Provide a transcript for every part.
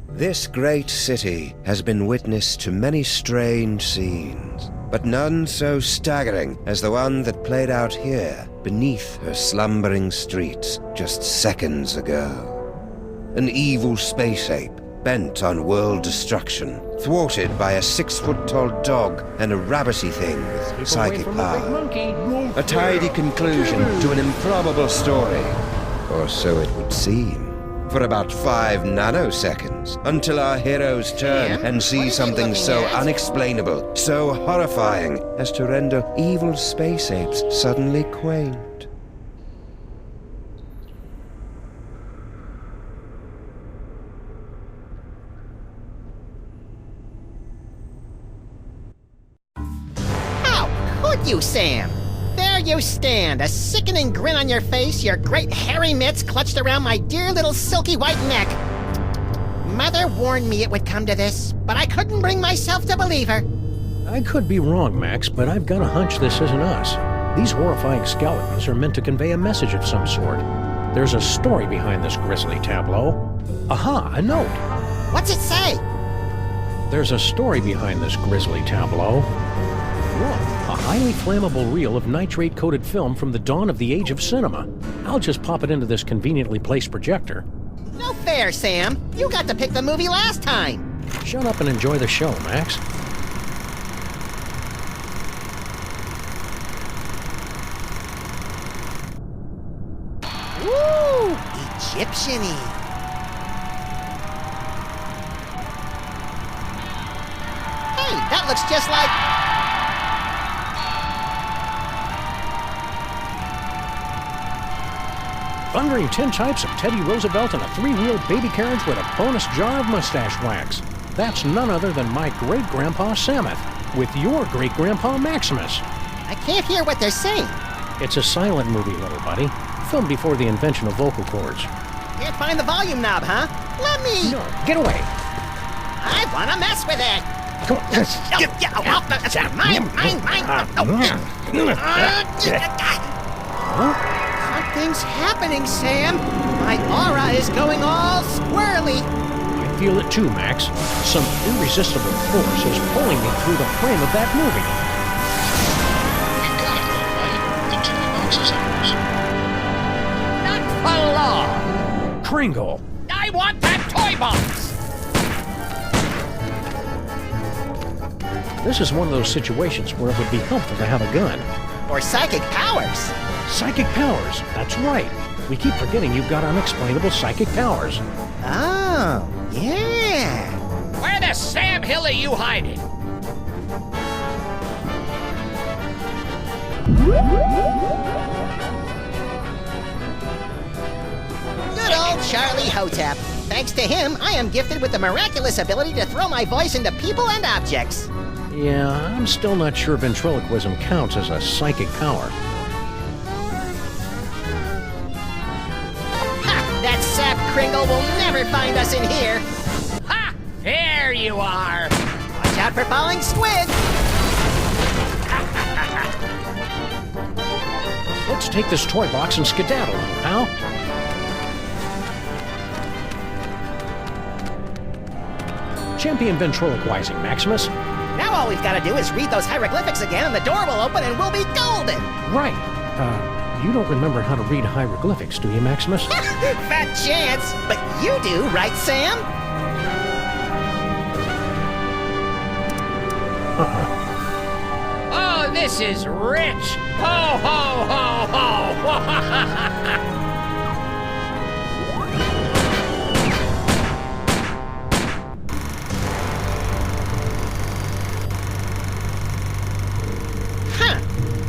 This great city has been witness to many strange scenes, but none so staggering as the one that played out here beneath her slumbering streets just seconds ago. An evil space ape bent on world destruction, thwarted by a 6-foot-tall dog and a rabbity thing with psychic power. A tidy conclusion to an improbable story, or so it would seem. For about 5 nanoseconds, until our heroes turn and see something so unexplainable, so horrifying, as to render evil space apes suddenly quaint. How could you, Sam? There you stand, a sickening grin on your face, your great hairy mitts clutched around my dear little silky white neck. Mother warned me it would come to this, but I couldn't bring myself to believe her. I could be wrong, Max, but I've got a hunch this isn't us. These horrifying skeletons are meant to convey a message of some sort. There's a story behind this grisly tableau. Aha, a note. What's it say? There's a story behind this grisly tableau. Look. A highly flammable reel of nitrate-coated film from the dawn of the age of cinema. I'll just pop it into this conveniently placed projector. No fair, Sam. You got to pick the movie last time. Shut up and enjoy the show, Max. Woo! Egyptian-y. Hey, that looks just like... Thundering tintypes of Teddy Roosevelt and a 3-wheel baby carriage with a bonus jar of mustache wax. That's none other than my great-grandpa Samuth, with your great-grandpa Maximus. I can't hear what they're saying. It's a silent movie, little buddy. Filmed before the invention of vocal cords. Can't find the volume knob, huh? Let me... No, get away! I want to mess with it! Come on. Mine! Something's happening, Sam! My aura is going all squirrely! I feel it too, Max. Some irresistible force is pulling me through the frame of that movie. Not for long! Kringle! I want that toy box! This is one of those situations where it would be helpful to have a gun. Or psychic powers! Psychic powers, that's right. We keep forgetting you've got unexplainable psychic powers. Oh, yeah. Where the Sam Hill are you hiding? Good old Charlie Hotep. Thanks to him, I am gifted with the miraculous ability to throw my voice into people and objects. Yeah, I'm still not sure ventriloquism counts as a psychic power. That sap Kringle will never find us in here. Ha! There you are! Watch out for falling squid. Let's take this toy box and skedaddle, pal. Champion ventriloquizing, Maximus. Now all we've got to do is read those hieroglyphics again and the door will open and we'll be golden. Right. You don't remember how to read hieroglyphics, do you, Maximus? Fat chance. But you do, right, Sam? Oh, this is rich! Ho, ho, ho, ho! Huh.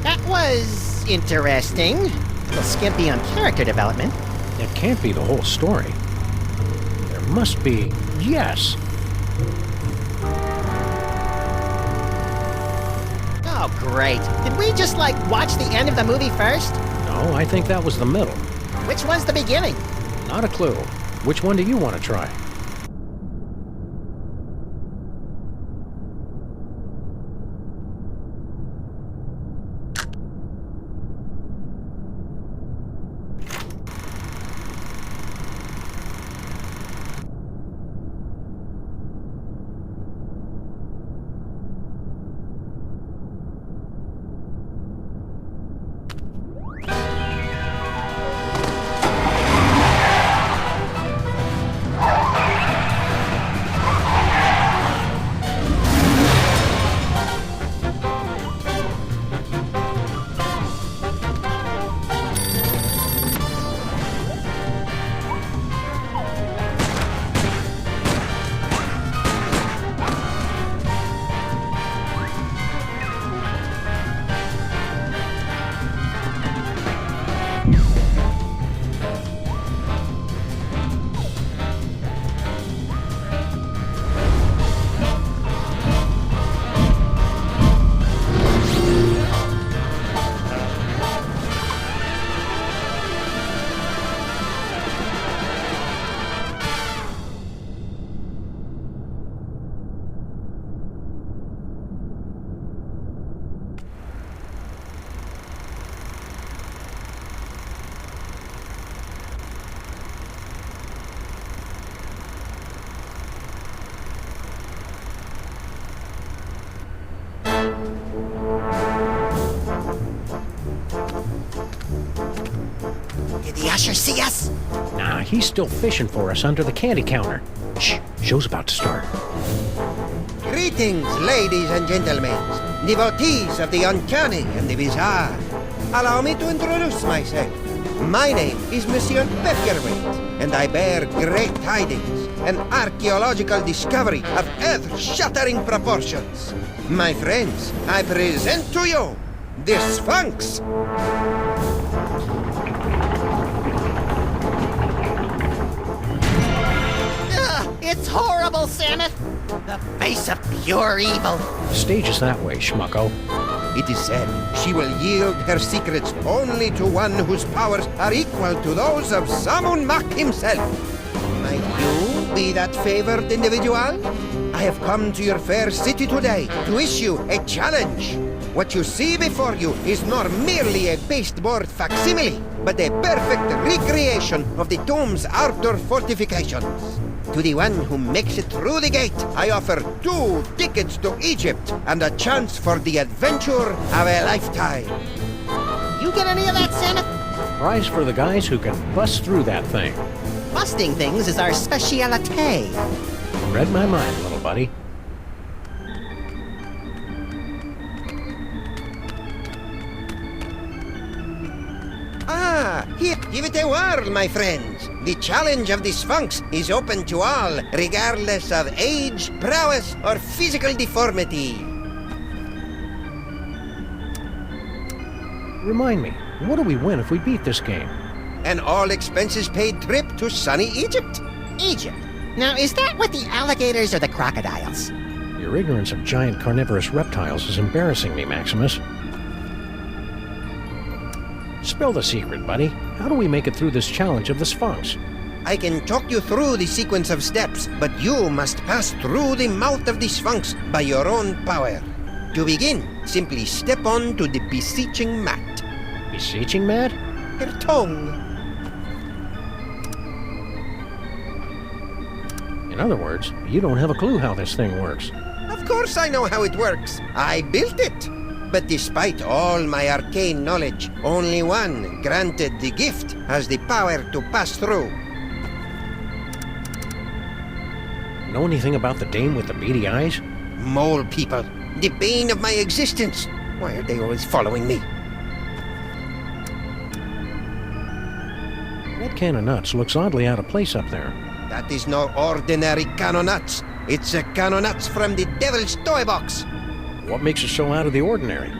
That was interesting. A little skimpy on character development. It can't be the whole story. There must be... Yes! Oh, great. Did we just, watch the end of the movie first? No, I think that was the middle. Which one's the beginning? Not a clue. Which one do you want to try? Usher see us? Nah, he's still fishing for us under the candy counter. Shh, show's about to start. Greetings, ladies and gentlemen, devotees of the uncanny and the bizarre. Allow me to introduce myself. My name is Monsieur Beckerwaite, and I bear great tidings, an archaeological discovery of earth-shattering proportions. My friends, I present to you the Sphinx. It's horrible, Samus! The face of pure evil. Stage is that way, schmucko. It is said she will yield her secrets only to one whose powers are equal to those of Sammun-Mak himself. Might you be that favored individual? I have come to your fair city today to issue a challenge. What you see before you is not merely a pasteboard facsimile, but a perfect recreation of the tomb's outer fortifications. To the one who makes it through the gate, I offer 2 tickets to Egypt and a chance for the adventure of a lifetime. You get any of that, Samus? Prize for the guys who can bust through that thing. Busting things is our speciality. Read my mind, little buddy. Here, give it a whirl, my friends. The challenge of the Sphinx is open to all, regardless of age, prowess, or physical deformity. Remind me, what do we win if we beat this game? An all-expenses-paid trip to sunny Egypt. Egypt. Now, is that with the alligators or the crocodiles? Your ignorance of giant carnivorous reptiles is embarrassing me, Maximus. Spill the secret, buddy. How do we make it through this challenge of the Sphinx? I can talk you through the sequence of steps, but you must pass through the mouth of the Sphinx by your own power. To begin, simply step on to the beseeching mat. Beseeching mat? Her tongue. In other words, you don't have a clue how this thing works. Of course I know how it works. I built it. But despite all my arcane knowledge, only one, granted the gift, has the power to pass through. Know anything about the dame with the beady eyes? Mole people, the bane of my existence. Why are they always following me? That can of nuts looks oddly out of place up there. That is no ordinary can of nuts. It's a can of nuts from the devil's toy box. What makes it so out of the ordinary?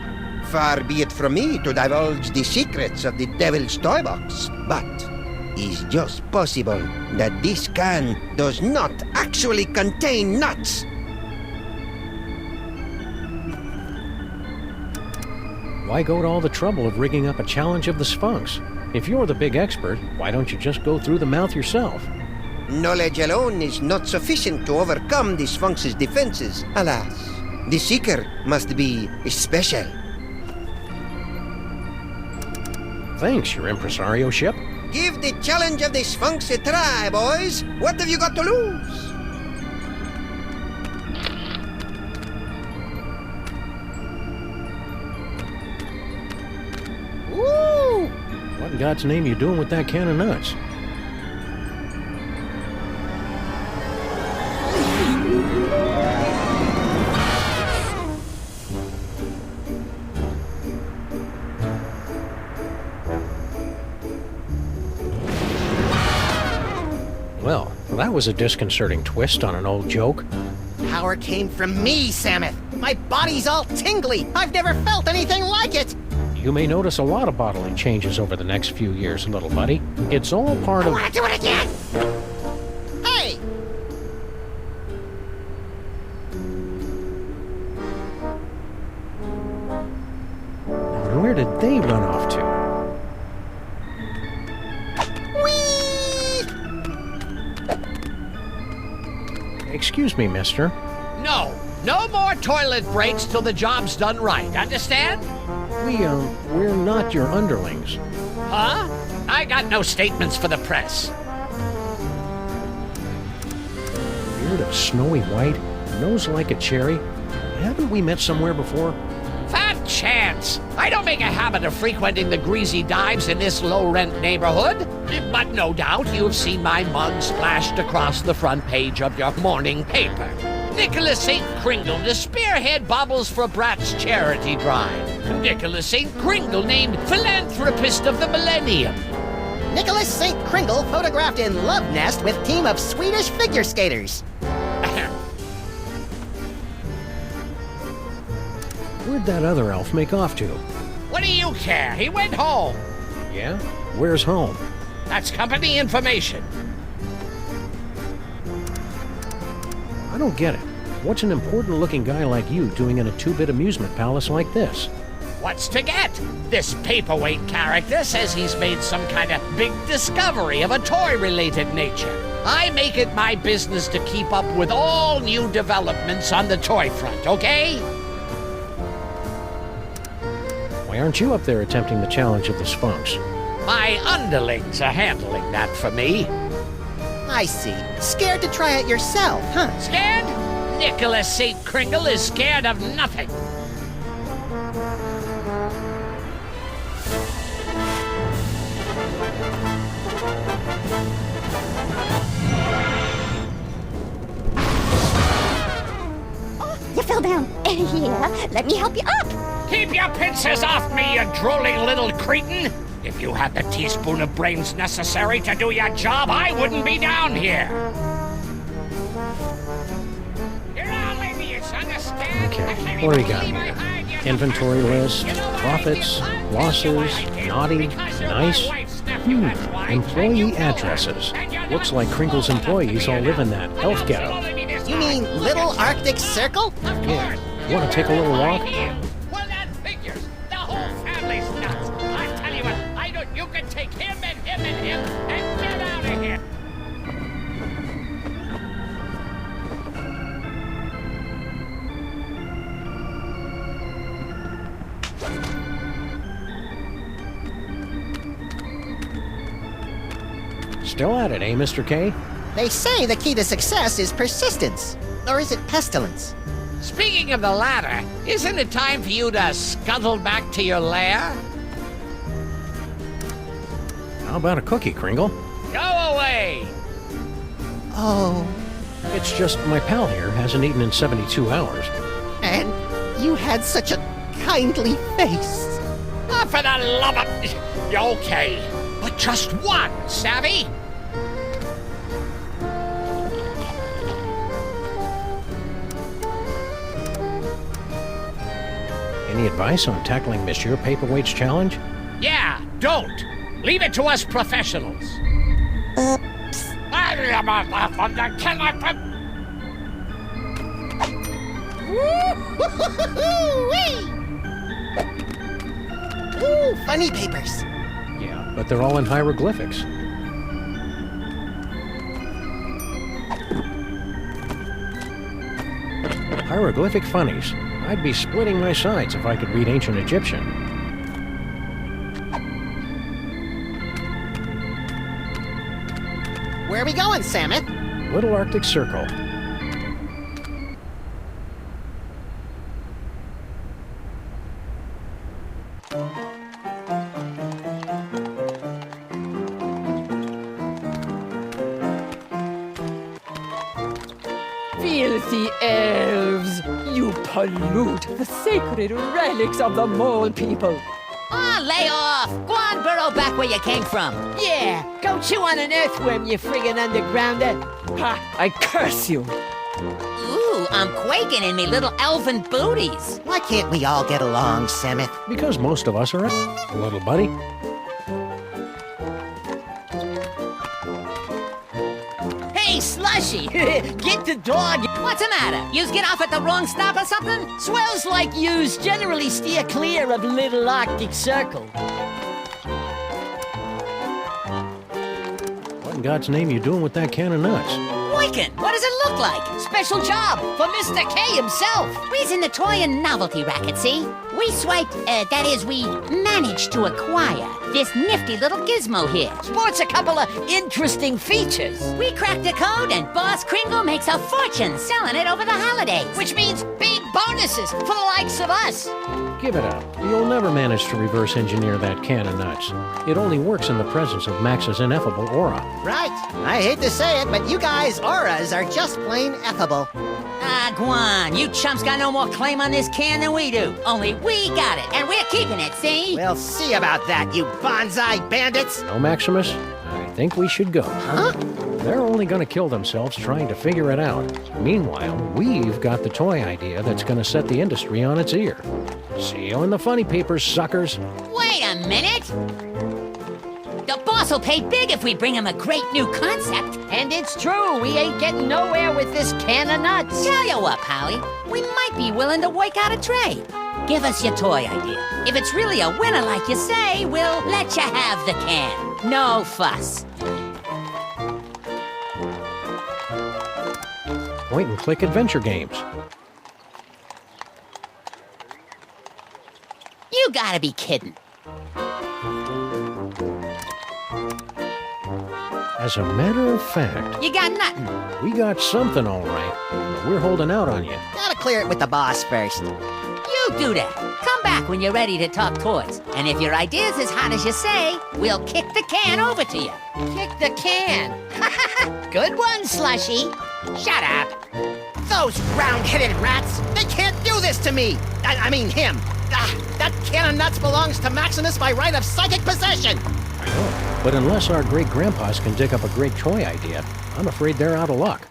Far be it from me to divulge the secrets of the devil's toy box, but it's just possible that this can does not actually contain nuts. Why go to all the trouble of rigging up a challenge of the Sphinx? If you're the big expert, why don't you just go through the mouth yourself? Knowledge alone is not sufficient to overcome the Sphinx's defenses, alas. The seeker must be special. Thanks, your impresario ship. Give the challenge of the Sphinx a try, boys. What have you got to lose? Woo! What in God's name are you doing with that can of nuts? Well, that was a disconcerting twist on an old joke. Power came from me, Samus. My body's all tingly. I've never felt anything like it. You may notice a lot of bodily changes over the next few years, little buddy. It's all part I of... want to do it again. Hey! Where did they run off to? Excuse me, mister. No more toilet breaks till the job's done right. Understand? We're not your underlings. Huh? I got no statements for the press. Beard of snowy white, nose like a cherry. Haven't we met somewhere before? Fat chance. I don't make a habit of frequenting the greasy dives in this low-rent neighborhood. But no doubt you've seen my mug splashed across the front page of your morning paper. Nicholas St. Kringle to spearhead Bobbles for Brats charity drive. Nicholas St. Kringle named Philanthropist of the Millennium. Nicholas St. Kringle photographed in love nest with team of Swedish figure skaters. Where'd that other elf make off to? What do you care? He went home. Yeah? Where's home? That's company information. I don't get it. What's an important-looking guy like you doing in a two-bit amusement palace like this? What's to get? This paperweight character says he's made some kind of big discovery of a toy-related nature. I make it my business to keep up with all new developments on the toy front, okay? Why aren't you up there attempting the challenge of the Sphinx? My underlings are handling that for me. I see. Scared to try it yourself, huh? Scared? Nicholas St. Kringle is scared of nothing. You fell down. Here, let me help you up. Keep your pincers off me, you drooling little cretin! If you had the teaspoon of brains necessary to do your job, I wouldn't be down here. You're all idiots, understand? Okay, what do we got here? Inventory list, profits, losses, naughty, nice. Employee addresses. Looks like Kringle's employees all live in that elf ghetto. You mean Little Arctic Circle? Yeah. Want to take a little walk? Well, that figures. The whole family's nuts. I tell you what, I don't. You can take him and him and him and get out of here. Still at it, eh, Mr. K? They say the key to success is persistence. Or is it pestilence? Speaking of the latter, isn't it time for you to scuttle back to your lair? How about a cookie, Kringle? Go away! Oh, It's just my pal here hasn't eaten in 72 hours. and you had such a kindly face. Ah, for the love of... Okay, but just one, savvy? Any advice on tackling Monsieur Paperweight's challenge? Yeah, don't. Leave it to us professionals. Ooh, funny papers. Yeah, but they're all in hieroglyphics. Hieroglyphic funnies. I'd be splitting my sides if I could read ancient Egyptian. Where are we going, Samus? Little Arctic Circle. Filthy elves! You pollute the sacred relics of the mole people. Oh, lay off! Go on, burrow back where you came from. Yeah, go chew on an earthworm, you friggin' undergrounder. Ha! I curse you! Ooh, I'm quaking in me little elven booties. Why can't we all get along, Samus? Because most of us are little buddy. Hey, Slushy! Get the dog! What's the matter? Yous get off at the wrong stop or something? Swells like yous generally steer clear of Little Arctic Circle. What in God's name you doing with that can of nuts? Wicked! What does it look like? Special job for Mr. K himself. We's in the toy and novelty racket, see? We swiped, that is, we managed to acquire this nifty little gizmo here. Sports a couple of interesting features. We cracked the code and Boss Kringle makes a fortune selling it over the holidays. Which means big bonuses for the likes of us. Give it up. You'll never manage to reverse engineer that can of nuts. It only works in the presence of Max's ineffable aura. Right. I hate to say it, but you guys' auras are just plain effable. Ah, Guan, you chumps got no more claim on this can than we do. Only we got it, and we're keeping it, see? We'll see about that, you bonsai bandits. No, Maximus? I think we should go. Huh? They're only going to kill themselves trying to figure it out. Meanwhile, we've got the toy idea that's going to set the industry on its ear. See you in the funny papers, suckers. Wait a minute! The boss will pay big if we bring him a great new concept. And it's true, we ain't getting nowhere with this can of nuts. Tell you what, Polly, we might be willing to work out a trade. Give us your toy idea. If it's really a winner like you say, we'll let you have the can. No fuss. Point-and-click adventure games. You gotta be kidding. As a matter of fact, You got nothing. we got something all right, but we're holding out on you. Gotta clear it with the boss first. You do that. Come back when you're ready to talk toys. And if your idea's as hot as you say, we'll kick the can over to you. Kick the can. Good one, Slushy. Shut up. Those round-headed rats! They can't do this to me! I mean him! That can of nuts belongs to Maximus by right of psychic possession! I know, but unless our great-grandpas can dig up a great toy idea, I'm afraid they're out of luck.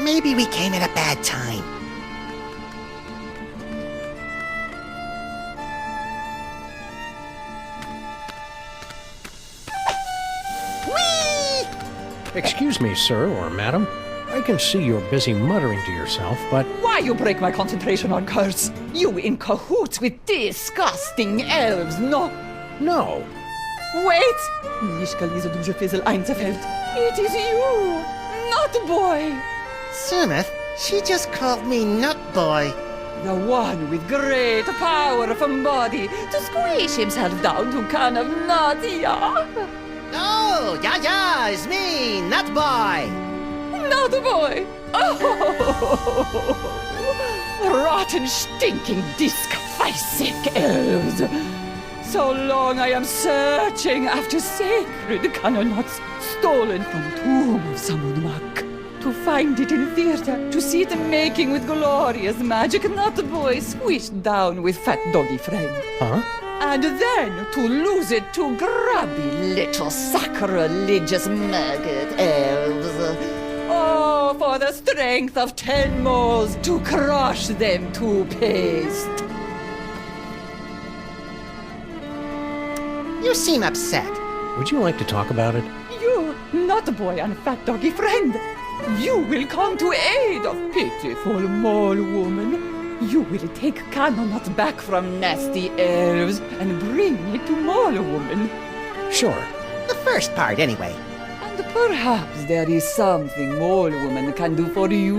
Maybe we came at a bad time. Whee! Excuse me, sir or madam. I can see you're busy muttering to yourself, but Why you break my concentration on curse? You in cahoots with disgusting elves, no? no. Wait! Nicht gelesen, du Fizzle Einzelfeld. It is you, not boy. Sumith, she just called me Nut Boy. The one with great power from body to squish himself down to can of nut, yeah? Oh, yeah, it's me, Nut Boy. Not boy. Oh, rotten, stinking, disc-sick elves. So long I am searching after sacred cannons stolen from tomb of Sammun-Mak. To find it in theater, to see it making with glorious magic, not boy squished down with fat doggy friend. Huh? And then to lose it to grubby little sacrilegious maggot elves. Oh, for the strength of 10 moles to crush them to paste. You seem upset. Would you like to talk about it? You, not boy and fat doggy friend. You will come to aid of pitiful mole woman. You will take Cannonut back from nasty elves and bring it to mole woman. Sure. The first part, anyway. And perhaps there is something mole woman can do for you.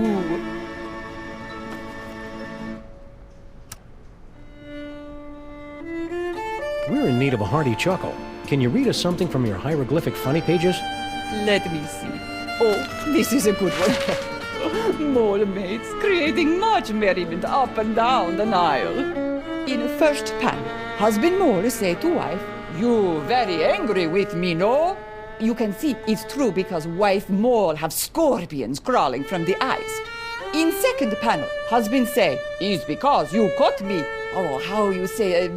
We're in need of a hearty chuckle. Can you read us something from your hieroglyphic funny pages? Let me see. Oh, this is a good one. Mole mates creating much merriment up and down the Nile. In first panel, husband mole say to wife, "You very angry with me, no?" You can see it's true because wife mole have scorpions crawling from the eyes. In second panel, husband say, "It's because you caught me." Oh, how you say,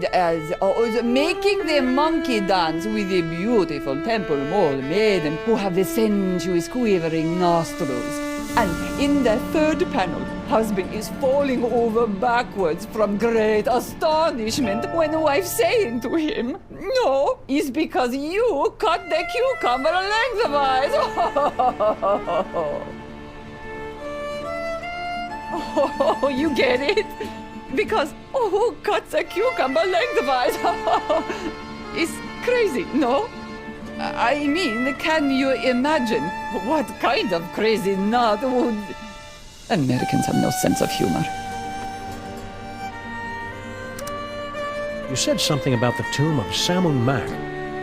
making the monkey dance with the beautiful temple mole maiden who have the sensuous quivering nostrils. And in the third panel, husband is falling over backwards from great astonishment when the wife saying to him, "No, it's because you cut the cucumber lengthwise." Oh, you get it? Because, who cuts a cucumber lengthwise? It's crazy, no? I mean, can you imagine what kind of crazy nut would... Americans have no sense of humor. You said something about the tomb of Sammun-Mak.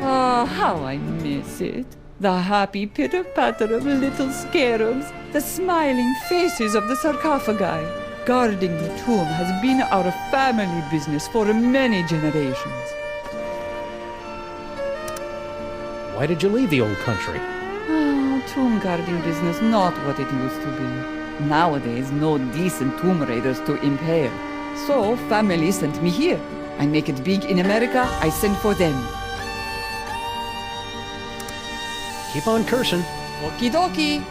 Oh, how I miss it. The happy pitter-patter of little scarabs, the smiling faces of the sarcophagi. Guarding the tomb has been our family business for many generations. Why did you leave the old country? Oh, tomb guarding business, not what it used to be. Nowadays, no decent tomb raiders to impale. So, family sent me here. I make it big in America, I send for them. Keep on cursing. Okie dokie.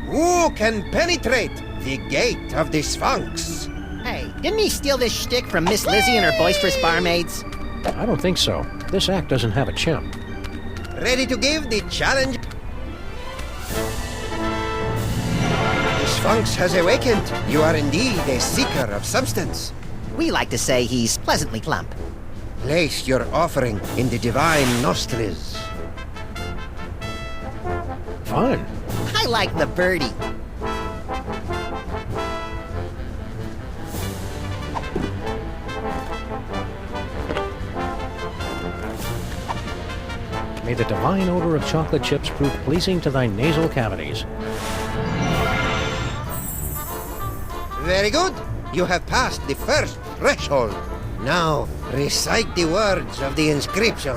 Who can penetrate the gate of the Sphinx? Hey, didn't he steal this shtick from Miss Lizzie and her boisterous barmaids? I don't think so. This act doesn't have a chimp. Ready to give the challenge? The Sphinx has awakened. You are indeed a seeker of substance. We like to say he's pleasantly plump. Place your offering in the divine nostrils. Fine. I like the birdie. May the divine odor of chocolate chips prove pleasing to thy nasal cavities. Very good. You have passed the first threshold. Now, recite the words of the inscription.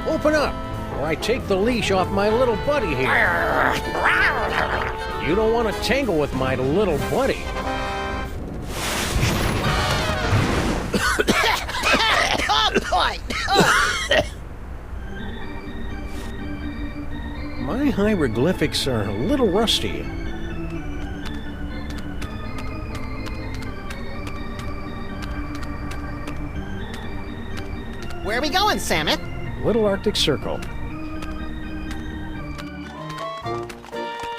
Open up, or I take the leash off my little buddy here. You don't want to tangle with my little buddy. My hieroglyphics are a little rusty. Where are we going, Samus? Little Arctic Circle.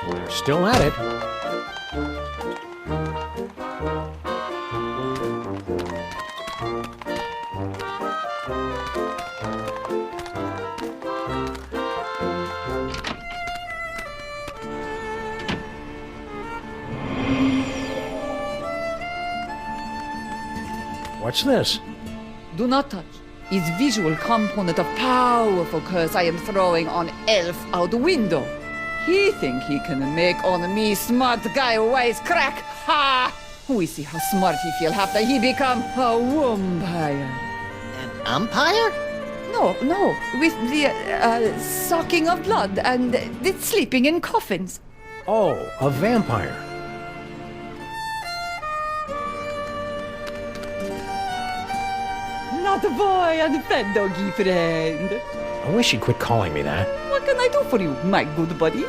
They're still at it. What's this? Do not touch. Is visual component of powerful curse I am throwing on elf out the window. He think he can make on me smart guy wise crack. Ha! We see how smart he feel after he become a vampire. An umpire? No, with the sucking of blood and the sleeping in coffins. Oh, a vampire. Not a boy and fed doggy friend. I wish you'd quit calling me that. What can I do for you, my good buddy?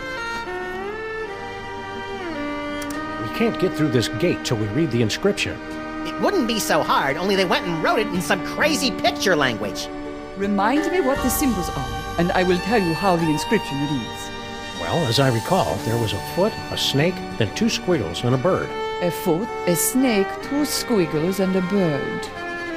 We can't get through this gate till we read the inscription. It wouldn't be so hard, only they went and wrote it in some crazy picture language. Remind me what the symbols are, and I will tell you how the inscription reads. Well, as I recall, there was a foot, a snake, then 2 squiggles, and a bird. A foot, a snake, 2 squiggles, and a bird.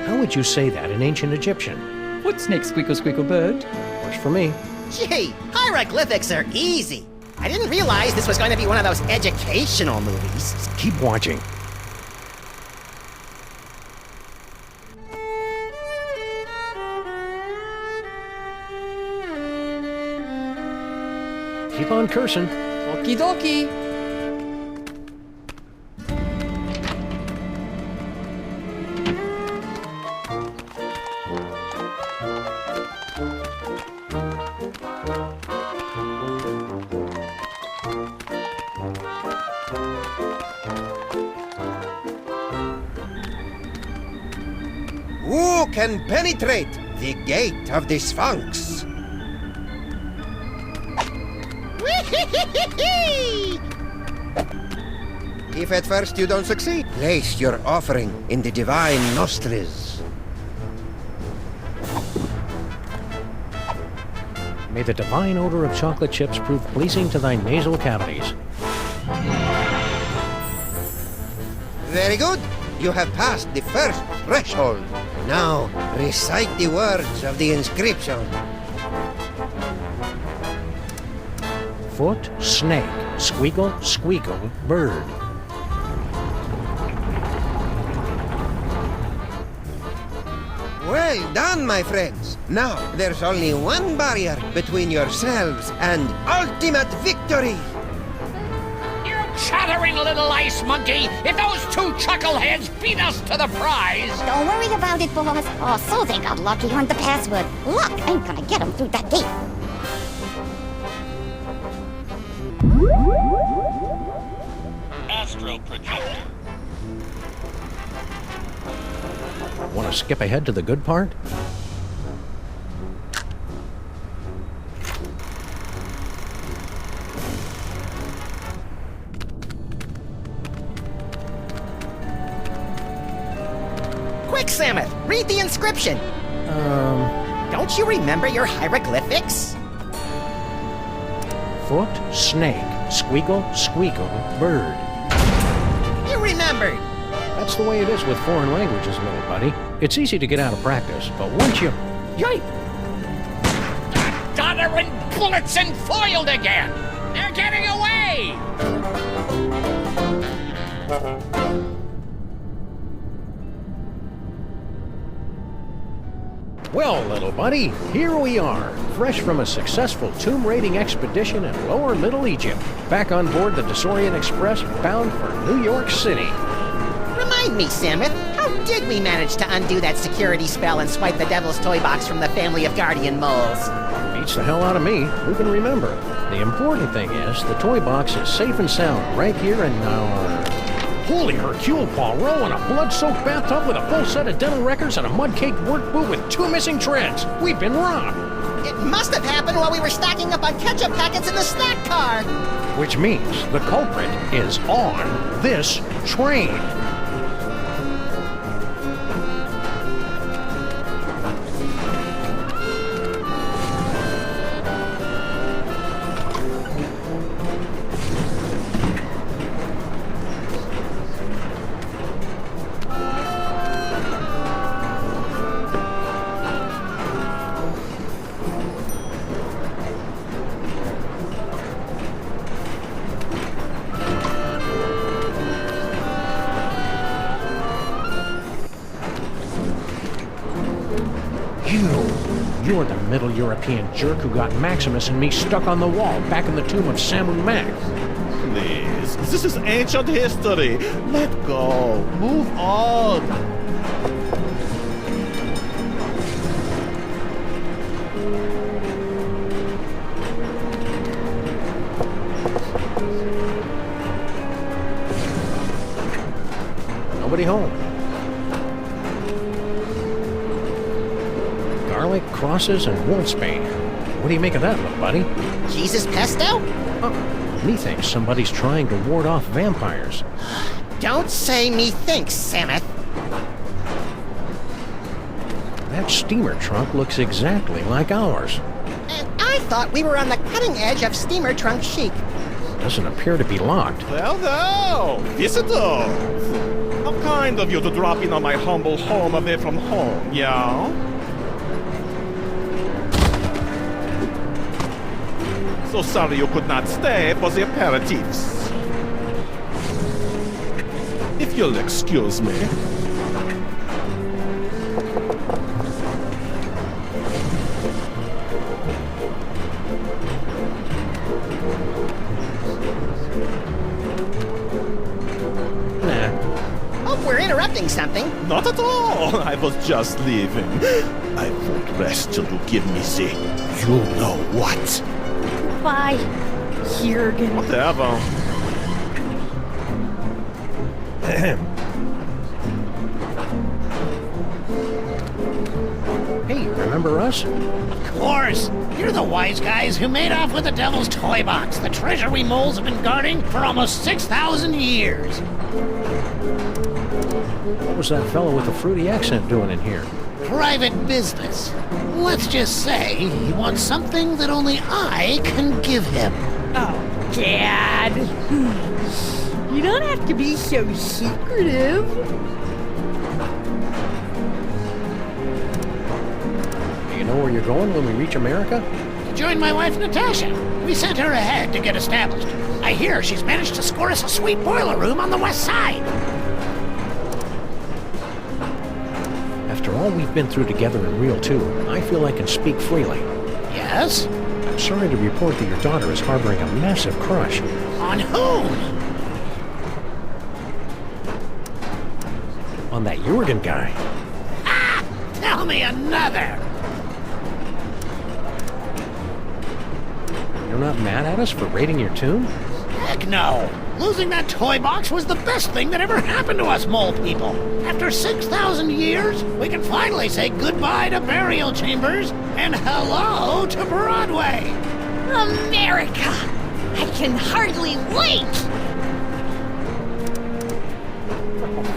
How would you say that in ancient Egyptian? Foot, snake, squiggle, squiggle, bird. Works for me. Gee, hieroglyphics are easy. I didn't realize this was going to be one of those educational movies. Just keep watching. Keep on cursing. Okie dokie. Who can penetrate the gate of the Sphinx? If at first you don't succeed, place your offering in the divine nostrils. May the divine odor of chocolate chips prove pleasing to thy nasal cavities. Very good. You have passed the first threshold. Now, recite the words of the inscription. Foot, snake, squeakle, squeakle, bird. Well done, my friends. Now, there's only one barrier between yourselves and ultimate victory. You chattering little ice monkey! If those two chuckleheads beat us to the prize! Don't worry about it, boss. Oh, so they got lucky on the password. Luck ain't gonna get them through that gate. Astro projector. Want to skip ahead to the good part? Quick, Samuth, read the inscription. Don't you remember your hieroglyphics? Foot, snake, squeakle, squeakle, bird. You remembered. That's the way it is with foreign languages, little buddy. It's easy to get out of practice, but once you... Yike! Doddering bullets and foiled again! They're getting away! Well, little buddy, here we are, fresh from a successful tomb raiding expedition in lower Middle Egypt, back on board the Desorient Express, bound for New York City. Remind me, Samuth, how did we manage to undo that security spell and swipe the Devil's Toy Box from the family of guardian moles? Beats the hell out of me. Who can remember? The important thing is, the toy box is safe and sound right here in our... Holy Hercule Poirot in a blood-soaked bathtub with a full set of dental records and a mud-caked work boot with 2 missing treads. We've been robbed. It must have happened while we were stocking up on ketchup packets in the snack car. Which means the culprit is on this train. You're the Middle European jerk who got Maximus and me stuck on the wall back in the tomb of Sammun-Mak. Please, this is ancient history. Let go. Move on. Nobody home. Garlic, crosses, and wolfsbane. What do you make of that, little buddy? Jesus pesto? Methinks somebody's trying to ward off vampires. Don't say methinks, Samuth. That steamer trunk looks exactly like ours. And I thought we were on the cutting edge of steamer trunk chic. Doesn't appear to be locked. Well, visitors. How kind of you to drop in on my humble home away from home, yeah? So sorry you could not stay for the aperitifs. If you'll excuse me. We're interrupting something. Not at all. I was just leaving. I won't rest till you give me the you know what. Bye, Jürgen. Whatever. Hey, remember remember us? Of course! You're the wise guys who made off with the Devil's Toy Box, the treasure we moles have been guarding for almost 6,000 years. What was that fellow with the fruity accent doing in here? Private business. Let's just say he wants something that only I can give him. Oh, Dad. You don't have to be so secretive. Do you know where you're going when we reach America? To join my wife, Natasha. We sent her ahead to get established. I hear she's managed to score us a sweet boiler room on the west side. After all we've been through together in Reel 2, I feel I can speak freely. Yes? I'm sorry to report that your daughter is harboring a massive crush. On whom? On that Jurgen guy. Ah! Tell me another! You're not mad at us for raiding your tomb? Heck no! Losing that toy box was the best thing that ever happened to us mole people. After 6,000 years, we can finally say goodbye to burial chambers and hello to Broadway. America! I can hardly wait!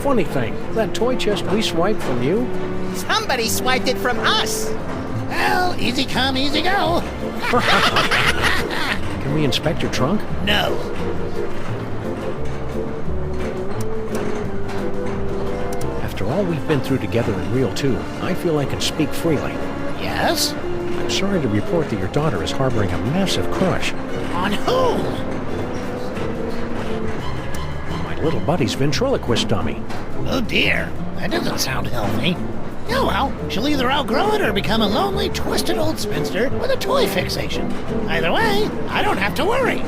Funny thing, that toy chest we swiped from you? Somebody swiped it from us. Well, easy come, easy go. Can we inspect your trunk? No. After all we've been through together in Reel 2, I feel I can speak freely. Yes? I'm sorry to report that your daughter is harboring a massive crush. On whom? My little buddy's ventriloquist dummy. Oh dear, that doesn't sound healthy. Oh well, she'll either outgrow it or become a lonely, twisted old spinster with a toy fixation. Either way, I don't have to worry.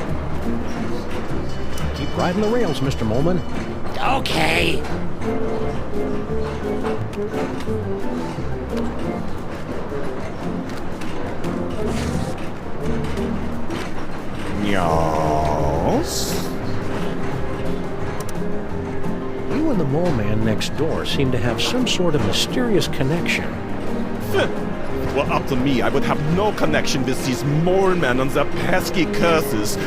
Keep riding the rails, Mr. Molman. Okay. Yes? You and the mole man next door seem to have some sort of mysterious connection. If it were up to me, I would have no connection with these mole men and their pesky curses.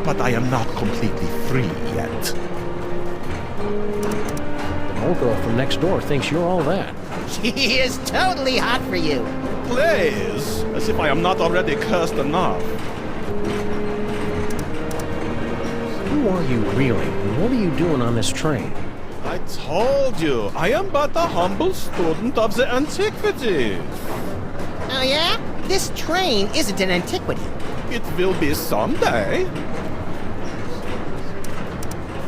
But I am not completely free yet. The mole girl from next door thinks you're all that. She is totally hot for you. Please, as if I am not already cursed enough. Who are you really? And what are you doing on this train? I told you, I am but a humble student of the antiquities. Oh yeah? This train isn't an antiquity. It will be someday.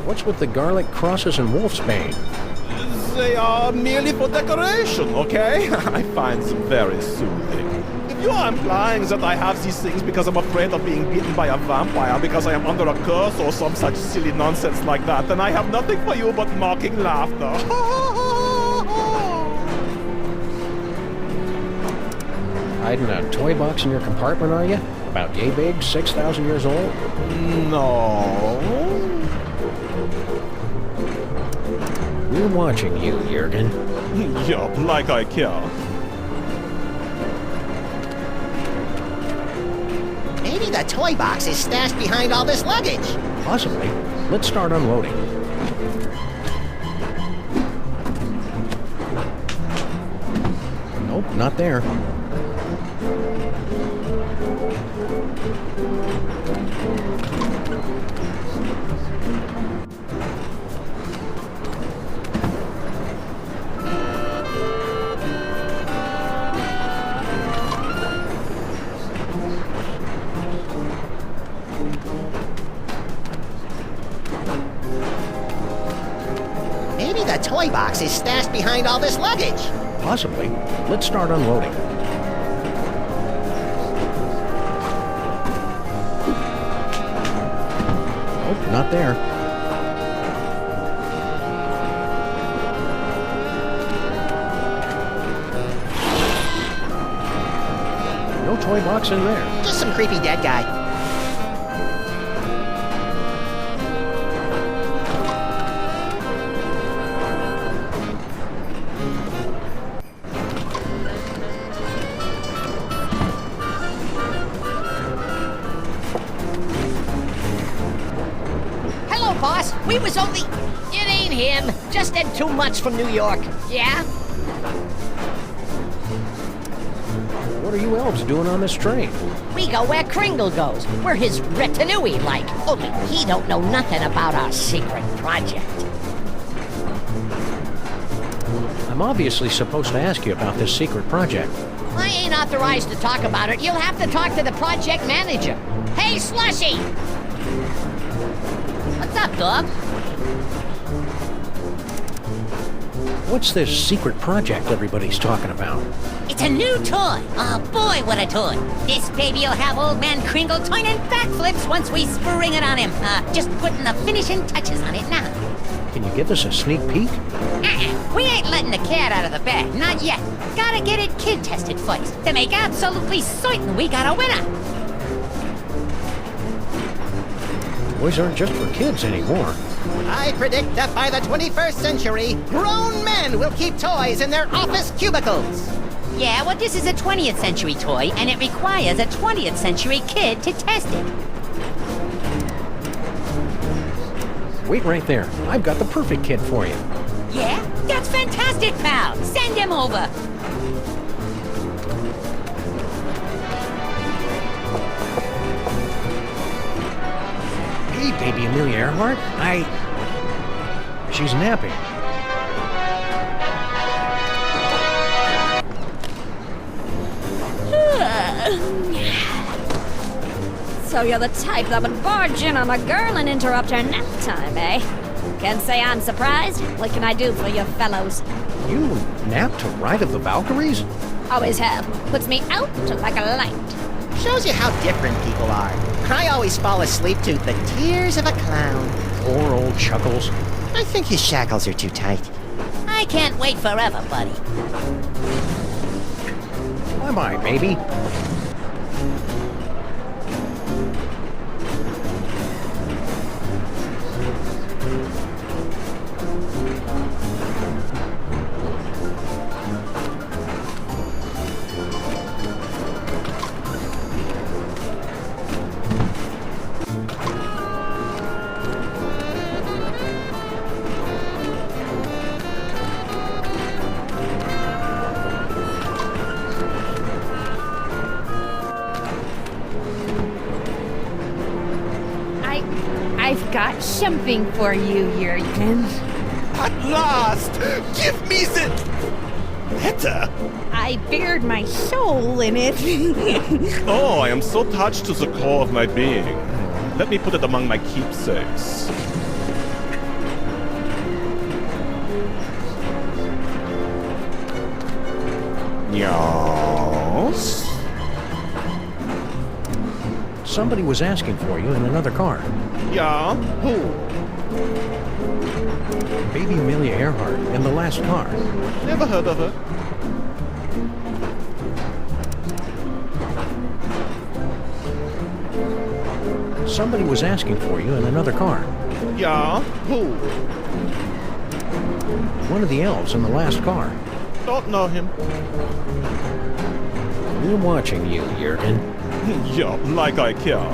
What's with the garlic crosses and wolfsbane? They are merely for decoration, okay? I find them very soothing. If you are implying that I have these things because I'm afraid of being bitten by a vampire, because I am under a curse or some such silly nonsense like that, then I have nothing for you but mocking laughter. Hiding a toy box in your compartment, are you? About yay big, 6,000 years old? No. We're watching you, Jurgen. Yup, like I care. Maybe the toy box is stashed behind all this luggage. Possibly. Let's start unloading. Nope, not there. Maybe the toy box is stashed behind all this luggage. Possibly. Let's start unloading. Nope, not there. No toy box in there. Just some creepy dead guy. boss. We was only... It ain't him. Just had too much from New York. Yeah? What are you elves doing on this train? We go where Kringle goes. We're his retinue, like. Only he don't know nothing about our secret project. I'm obviously supposed to ask you about this secret project. I ain't authorized to talk about it. You'll have to talk to the project manager. Hey, Slushy! What's up, dog? What's this secret project everybody's talking about? It's a new toy. Oh boy, what a toy. This baby'll have old man Kringle turning backflips once we spring it on him. Just putting the finishing touches on it now. Can you give us a sneak peek? We ain't letting the cat out of the bag, not yet. Gotta get it kid tested first to make absolutely certain we got a winner. Toys aren't just for kids anymore. I predict that by the 21st century, grown men will keep toys in their office cubicles. Yeah, well, this is a 20th century toy, and it requires a 20th century kid to test it. Wait right there. I've got the perfect kid for you. Yeah? That's fantastic, pal. Send him over. Hey, baby Amelia Earhart. She's napping. So you're the type that would barge in on a girl and interrupt her nap time, eh? Can't say I'm surprised. What can I do for you fellows? You nap to Ride of the Valkyries? Always have. Puts me out like a light. Shows you how different people are. I always fall asleep to the tears of a clown. Poor old Chuckles. I think his shackles are too tight. I can't wait forever, buddy. Bye-bye, baby. I've got something for you, Jurgen. At last! Give me the letter! I bared my soul in it. Oh, I am so touched to the core of my being. Let me put it among my keepsakes. Yes? Somebody was asking for you in another car. Yeah? Who? Baby Amelia Earhart in the last car. Never heard of her. Somebody was asking for you in another car. Yeah? Who? One of the elves in the last car. Don't know him. We're watching you, Jurgen. Yeah, like I care.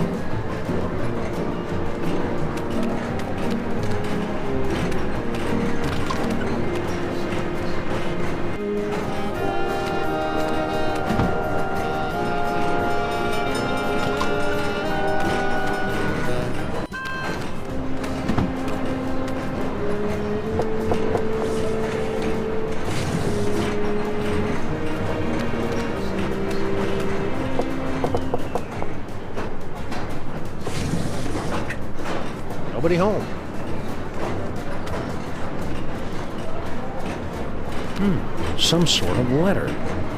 Nobody home. Some sort of letter.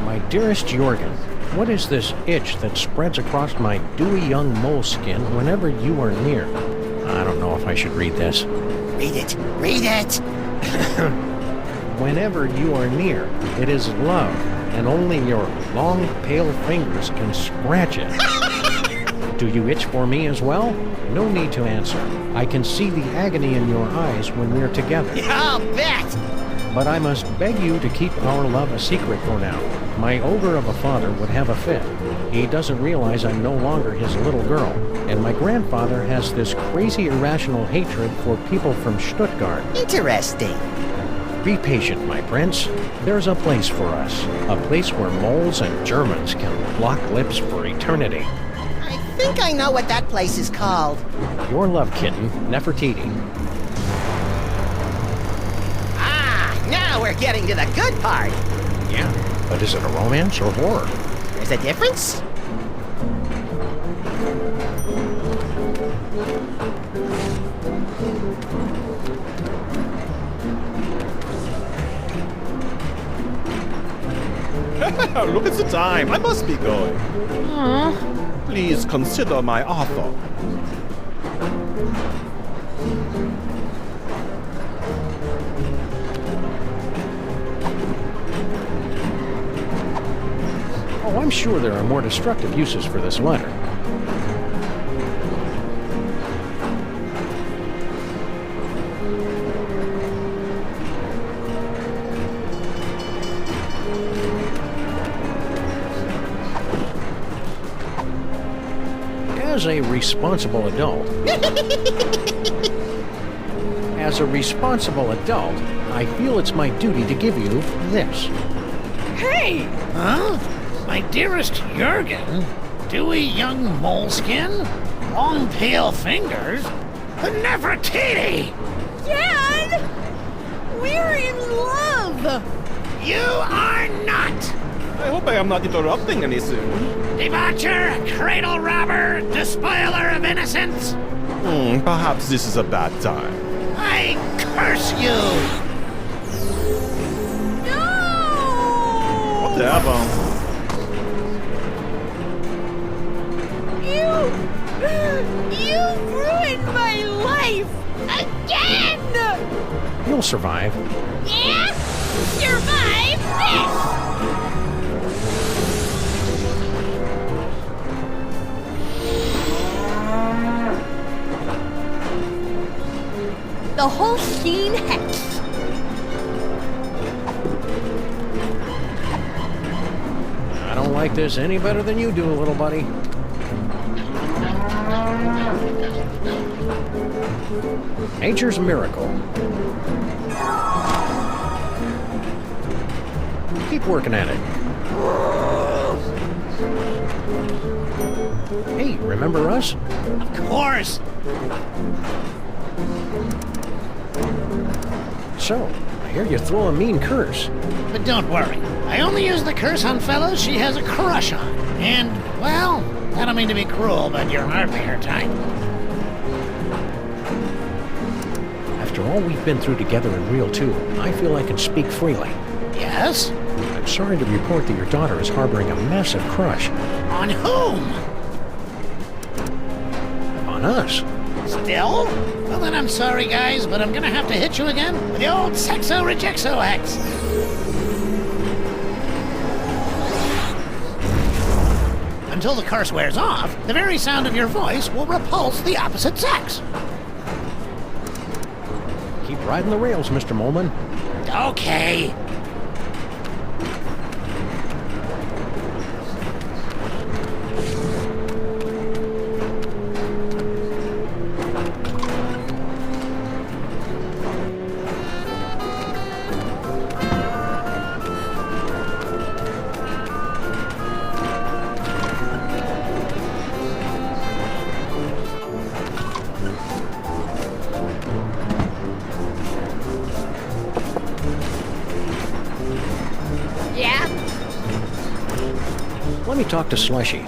My dearest Jurgen, what is this itch that spreads across my dewy young moleskin whenever you are near? I don't know if I should read this. Read it. Read it. Whenever you are near, it is love, and only your long, pale fingers can scratch it. Do you itch for me as well? No need to answer. I can see the agony in your eyes when we're together. I'll bet. But I must beg you to keep our love a secret for now. My ogre of a father would have a fit. He doesn't realize I'm no longer his little girl, and my grandfather has this crazy irrational hatred for people from Stuttgart. Interesting. Be patient, my prince. There's a place for us. A place where moles and Germans can lock lips for eternity. I think I know what that place is called. Your love kitten, Nefertiti. Ah, now we're getting to the good part. Yeah, but is it a romance or horror? There's a difference? Look at the time. I must be going. Please consider my offer. Oh, I'm sure there are more destructive uses for this letter. As a responsible adult, I feel it's my duty to give you this. Hey! Huh? My dearest Jurgen? Dewy young moleskin? Long pale fingers? Nefertiti! Dad! We're in love! You are not! I hope I am not interrupting any soon. Debaucher, cradle robber, despoiler of innocence! Perhaps this is a bad time. I curse you! No! Whatever. You've ruined my life! Again! You'll survive. Yeah? Survive this! The Holstein Hex. I don't like this any better than you do, little buddy. Nature's miracle. Keep working at it. Hey, remember us? Of course! So, I hear you throw a mean curse. But don't worry. I only use the curse on fellows she has a crush on. And, well, I don't mean to be cruel, but you're hardly her type. After all we've been through together in Real 2, I feel I can speak freely. Yes? I'm sorry to report that your daughter is harboring a massive crush. On whom? On us. Still? Well then I'm sorry guys, but I'm gonna have to hit you again with the old Sexo-Rejexo Hex. Until the curse wears off, the very sound of your voice will repulse the opposite sex. Keep riding the rails, Mr. Molman. Okay. Let me talk to Slushy.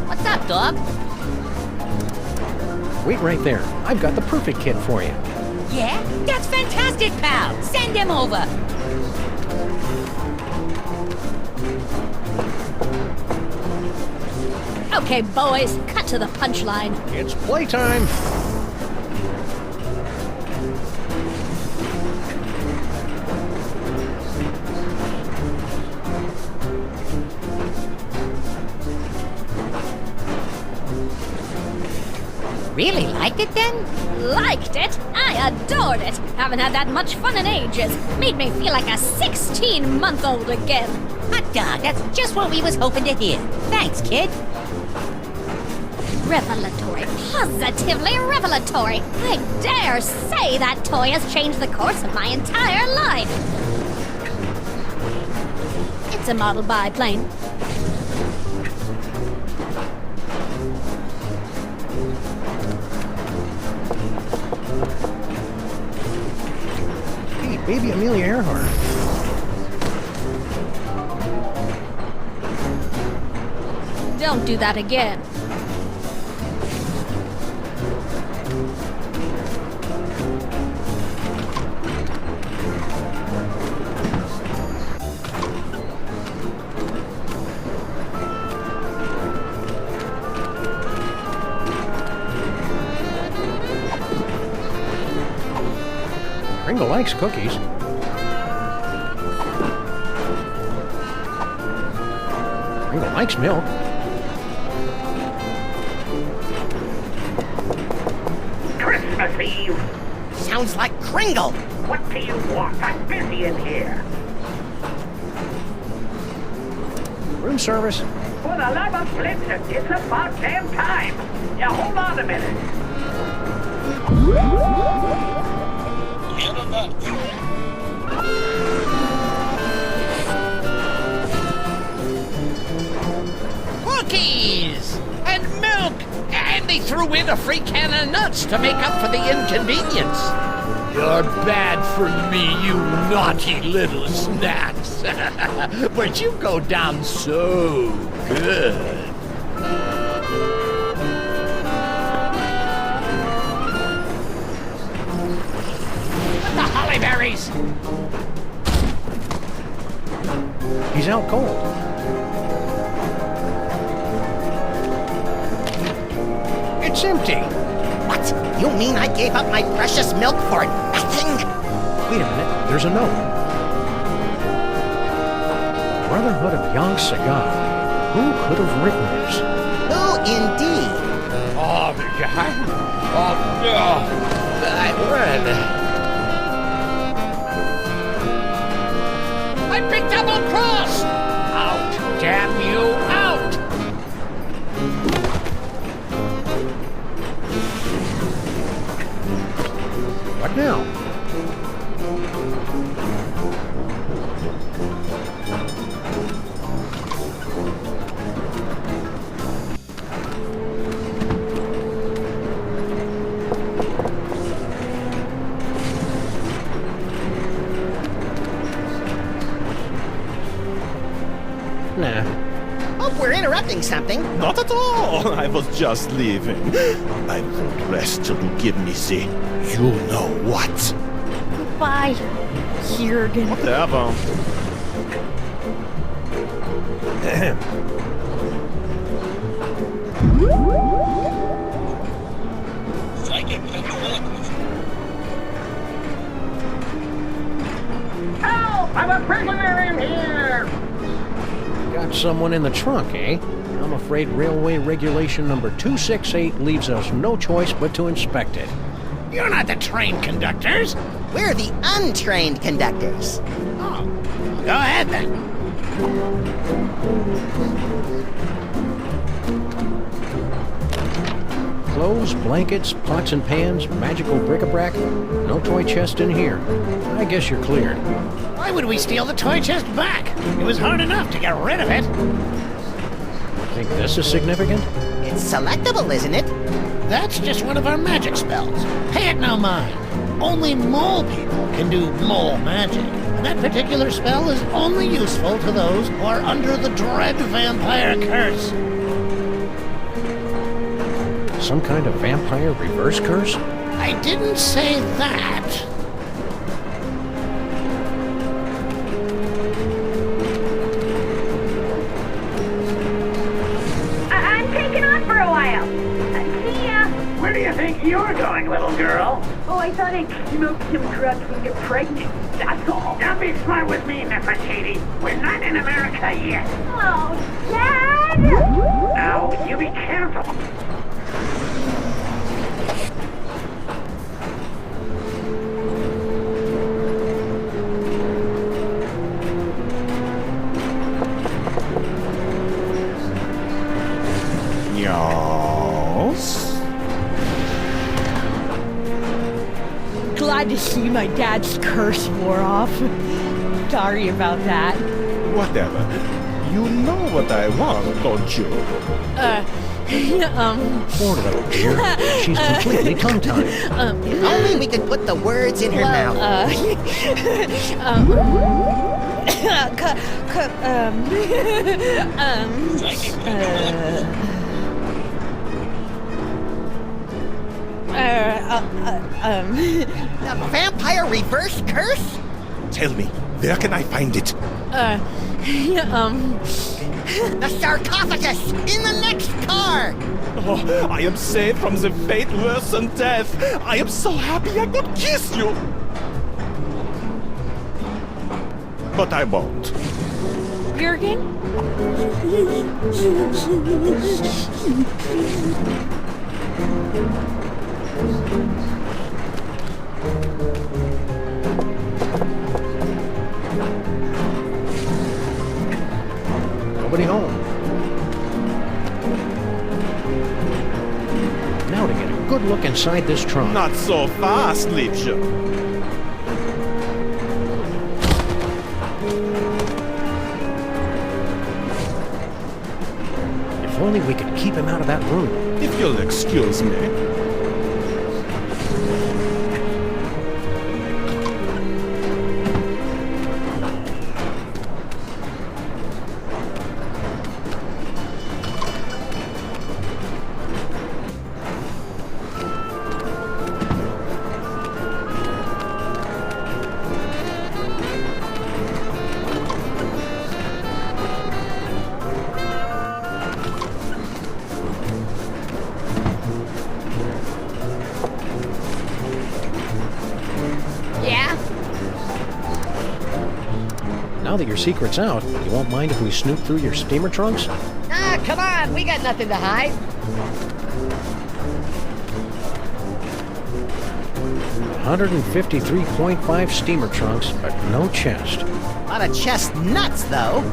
What's up, dog? Wait right there. I've got the perfect kid for you. Yeah? That's fantastic, pal! Send him over! Okay, boys, cut to the punchline. It's playtime! Really liked it then? Liked it? I adored it. Haven't had that much fun in ages. Made me feel like a 16-month-old again. Hot dog, that's just what we was hoping to hear. Thanks, kid. Revelatory. Positively revelatory. I dare say that toy has changed the course of my entire life. It's a model biplane. Hey, baby Amelia Earhart. Don't do that again. Kringle likes cookies. Kringle likes milk. Christmas Eve. Sounds like Kringle. What do you want? I'm busy in here. Room service. For the love of Blitzen, it's about damn time. Yeah, hold on a minute. Cookies! And milk! And they threw in a free can of nuts to make up for the inconvenience. You're bad for me, you naughty little snacks. But you go down so good. The holly berries! He's out cold. It's empty. What? You mean I gave up my precious milk for nothing? Wait a minute, there's a note. Brotherhood of Young Cigar. Who could have written this? Who indeed? Oh, God. Oh, no. I read. I picked double cross! Out, damn you, out! What now? Nah. Hope we're interrupting something. Not at all. I was just leaving. I won't rest till you give me the you know what. Bye, Jürgen. Whatever. Help! I'm a prisoner in here! Got someone in the trunk, eh? I'm afraid railway regulation number 268 leaves us no choice but to inspect it. You're not the train conductors. We're the untrained conductors. Oh, go ahead then. Clothes, blankets, pots and pans, magical bric-a-brac. No toy chest in here. I guess you're cleared. Why would we steal the toy chest back? It was hard enough to get rid of it. Think this is significant? It's selectable, isn't it? That's just one of our magic spells. Pay it no mind. Only mole people can do mole magic. And that particular spell is only useful to those who are under the dread vampire curse. Some kind of vampire reverse curse? I didn't say that. I'm taking off for a while. See ya. Where do you think you're going, little girl? Oh, I thought I'd smoke some drugs and get pregnant. That's all. Don't be smart with me, Nefertiti. We're not in America yet. Oh, Dad! Now, you be careful. glad to see my dad's curse wore off. Sorry about that. Whatever. You know what I want, don't you? Poor little dear. She's completely tongue-tied. If only we could put the words in her mouth. A vampire reverse curse? Tell me, where can I find it? The sarcophagus in the next car! Oh, I am saved from the fate worse than death. I am so happy I could kiss you. But I won't. Jurgen? Nobody home. Now to get a good look inside this trunk. Not so fast, Liebchen. If only we could keep him out of that room. If you'll excuse me. Now that your secret's out, you won't mind if we snoop through your steamer trunks? Ah, come on, we got nothing to hide. 153.5 steamer trunks, but no chest. A lot of chest nuts, though.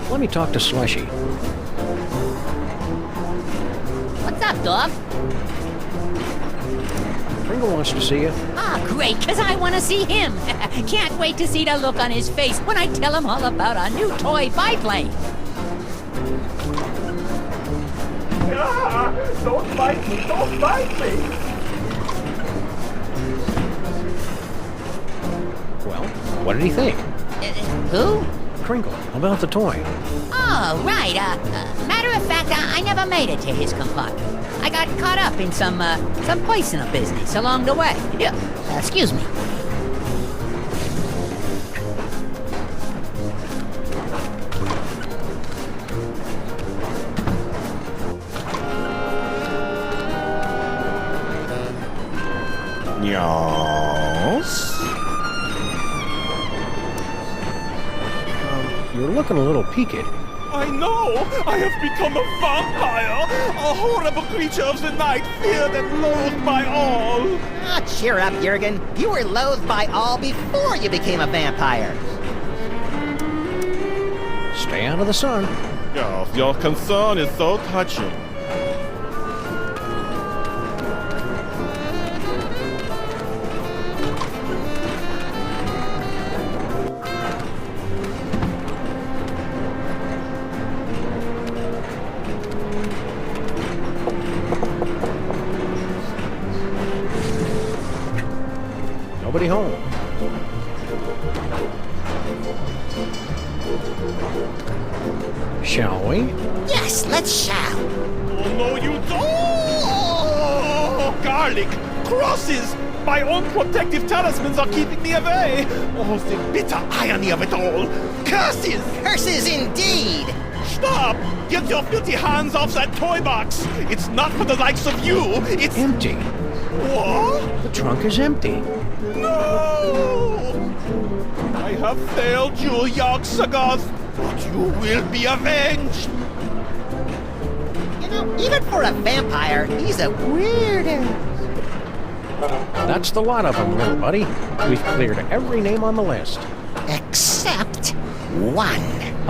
Let me talk to Slushy. What's up, dog? Pringle wants to see you. Ah, great, because I want to see him. Can't wait to see the look on his face when I tell him all about our new toy biplane. Ah, don't bite me! Don't bite me! Well, what did he think? Who? Kringle, about the toy. Oh, right. Matter of fact, I never made it to his compartment. I got caught up in some personal business along the way. Yeah, excuse me. Yes? You're looking a little peaked. I know! I have become a vampire! A horrible creature of the night, feared and loathed by all! Ah, cheer up, Jurgen. You were loathed by all before you became a vampire. Stay out of the sun. Yes, your concern is so touching. Nobody home. Shall we? Yes, let's shout. Oh, no, you don't! Oh, garlic! Crosses! My own protective talismans are keeping me away! Oh, the bitter irony of it all! Curses! Curses indeed! Stop! Get your filthy hands off that toy box! It's not for the likes of you! It's... Empty. What? The trunk is empty. No! I have failed you, Yogg-Sagoth, but you will be avenged! You know, even for a vampire, he's a weirdo. That's the lot of them, little buddy. We've cleared every name on the list. Except one.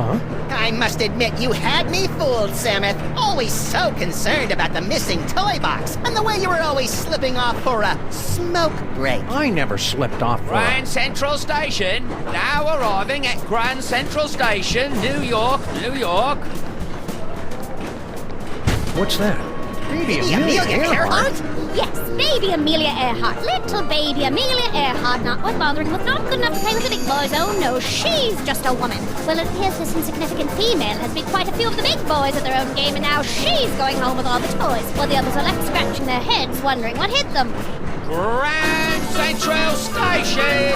Huh? I must admit, you had me fooled, Samus. Always so concerned about the missing toy box, and the way you were always slipping off for a smoke break. I never slipped off for Grand Central Station. Now arriving at Grand Central Station, New York, New York. What's that? Baby Amelia Earhart? Yes, baby Amelia Earhart. Little baby Amelia Earhart, not worth bothering with, not good enough to play with the big boys. Oh no, she's just a woman. Well, it appears this insignificant female has beat quite a few of the big boys at their own game, and now she's going home with all the toys, while the others are left scratching their heads, wondering what hit them. Grand Central Station.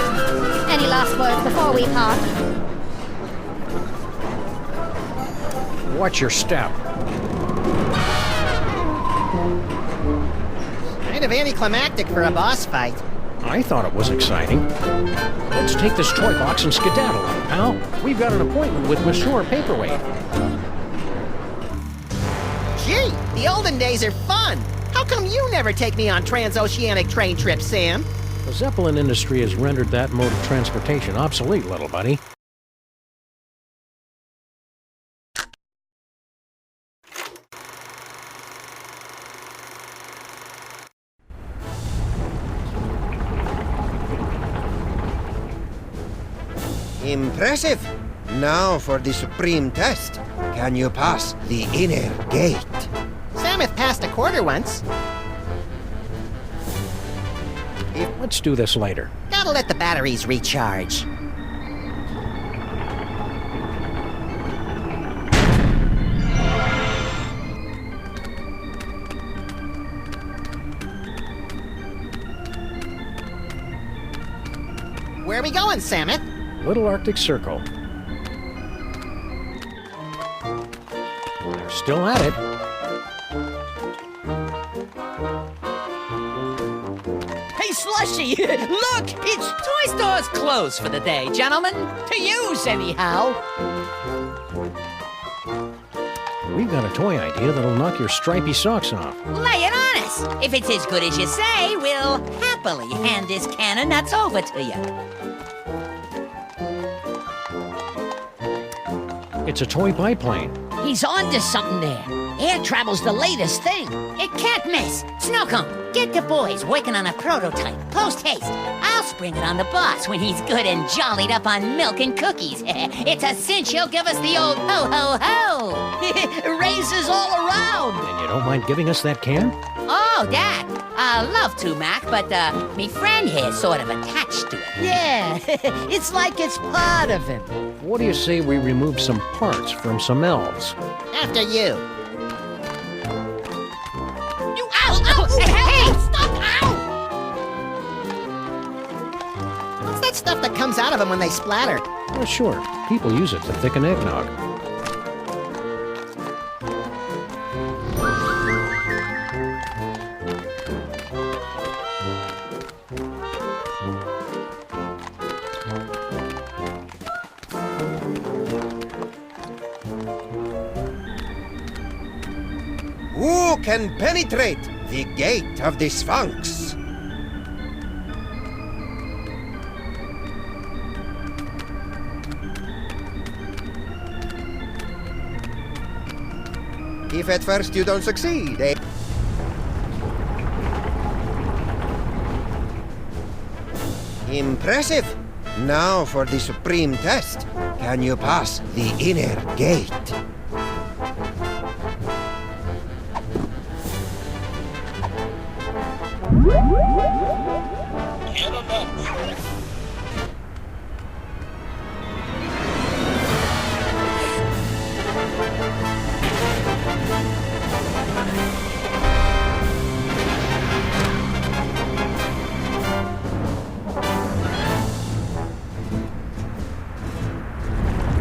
Any last words before we part? Watch your step. Kind of anticlimactic for a boss fight. I thought it was exciting. Let's take this toy box and skedaddle, pal. We've got an appointment with Monsieur Paperweight. Gee, the olden days are fun. How come you never take me on transoceanic train trips, Sam? The Zeppelin industry has rendered that mode of transportation obsolete, little buddy. Impressive! Now for the supreme test. Can you pass the inner gate? Samus passed a quarter once. Let's do this later. Gotta let the batteries recharge. Where are we going, Samus? Little Arctic Circle. They're still at it. Hey, Slushy! Look! It's Toy Store's closed for the day, gentlemen. To use, anyhow. We've got a toy idea that'll knock your stripy socks off. Lay it on us. If it's as good as you say, we'll happily hand this can of nuts over to you. It's a toy biplane. He's on to something there. Air travel's the latest thing. It can't miss. Snowcone, get the boys working on a prototype. Post haste. I'll spring it on the boss when he's good and jollied up on milk and cookies. It's a cinch he'll give us the old ho-ho-ho. Raises all around. And you don't mind giving us that can? Oh, that. Love to, Mac, but me friend here's sort of attached to it. Yeah, it's like it's part of him. What do you say we remove some parts from some elves? After you. You ow! Hey! Stop! Ow! What's that stuff that comes out of them when they splatter? Oh, sure. People use it to thicken eggnog. Who can penetrate the gate of the Sphinx? If at first you don't succeed, eh? Impressive! Now for the supreme test. Can you pass the inner gate?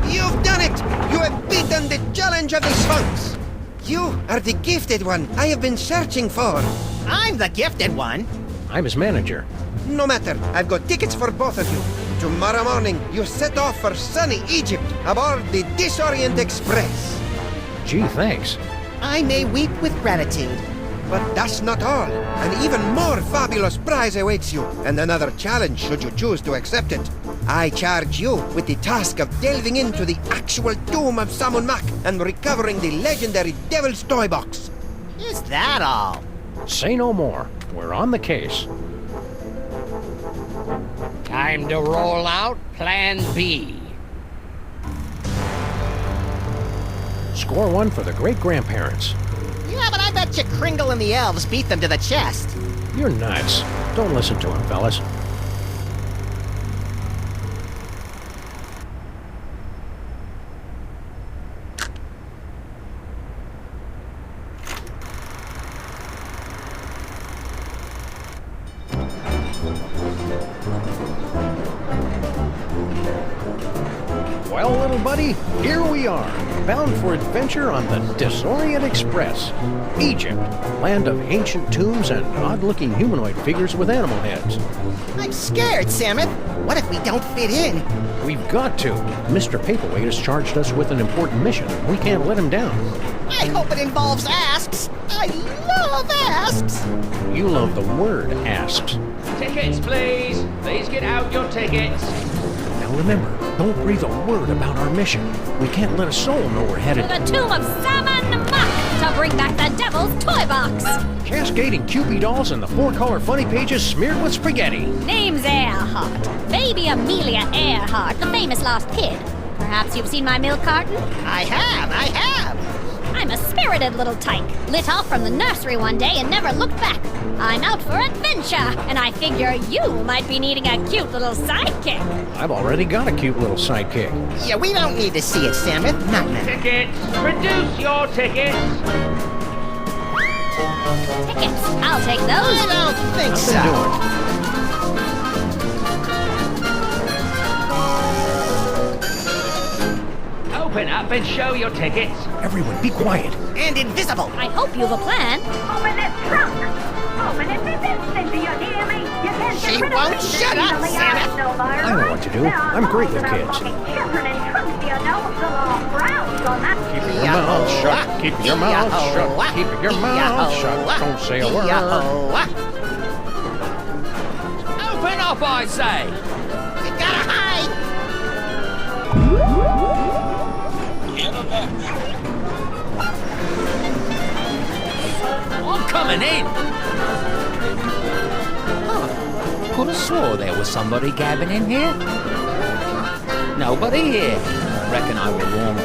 You've done it! You have beaten the challenge of the Sphinx! You are the gifted one I have been searching for. I'm the gifted one. I'm his manager. No matter, I've got tickets for both of you. Tomorrow morning, you set off for sunny Egypt aboard the Disorient Express. Gee, thanks. I may weep with gratitude. But that's not all. An even more fabulous prize awaits you, and another challenge should you choose to accept it. I charge you with the task of delving into the actual tomb of Sammun-Mak and recovering the legendary Devil's Toy Box. Is that all? Say no more. We're on the case. Time to roll out Plan B. Score one for the great-grandparents. Yeah, but I bet you Kringle and the elves beat them to the chest. You're nuts. Don't listen to him, fellas. Well, little buddy, here we are, bound for adventure on the Disorient Express. Egypt, land of ancient tombs and odd-looking humanoid figures with animal heads. I'm scared, Samus. What if we don't fit in? We've got to. Mr. Paperweight has charged us with an important mission. We can't let him down. I hope it involves asps. I love asps. You love the word asps. Tickets, please. Please get out your tickets. Now remember, don't breathe a word about our mission. We can't let a soul know we're headed To the tomb of Sammun-Mak to bring back the Devil's Toy Box. cascading Cupid dolls and the four-color funny pages smeared with spaghetti. Name's Earhart. Baby Amelia Earhart, the famous lost kid. Perhaps you've seen my milk carton? I have. I'm a spirited little tyke, lit off from the nursery one day and never looked back. I'm out for adventure, and I figure you might be needing a cute little sidekick. I've already got a cute little sidekick. Yeah, we don't need to see it, Samus. Not now. Tickets. Produce your tickets. Tickets, I'll take those. I don't think so. Open up and show your tickets. Everyone, be quiet. And invisible. I hope you've a plan. Open this trunk! Open it this instant, do you hear me? You can't She get rid won't of it. shut up, Samus. I know what to do. I'm great with kids. Children in trunks, do you know? The law frowns on that. Keep your mouth shut. Keep your mouth shut. Keep your mouth shut. Don't say a word. Open up, I say! You gotta hide. I'm coming in! Could have swore there was somebody gabbing in here. Nobody here. Reckon I was wrong.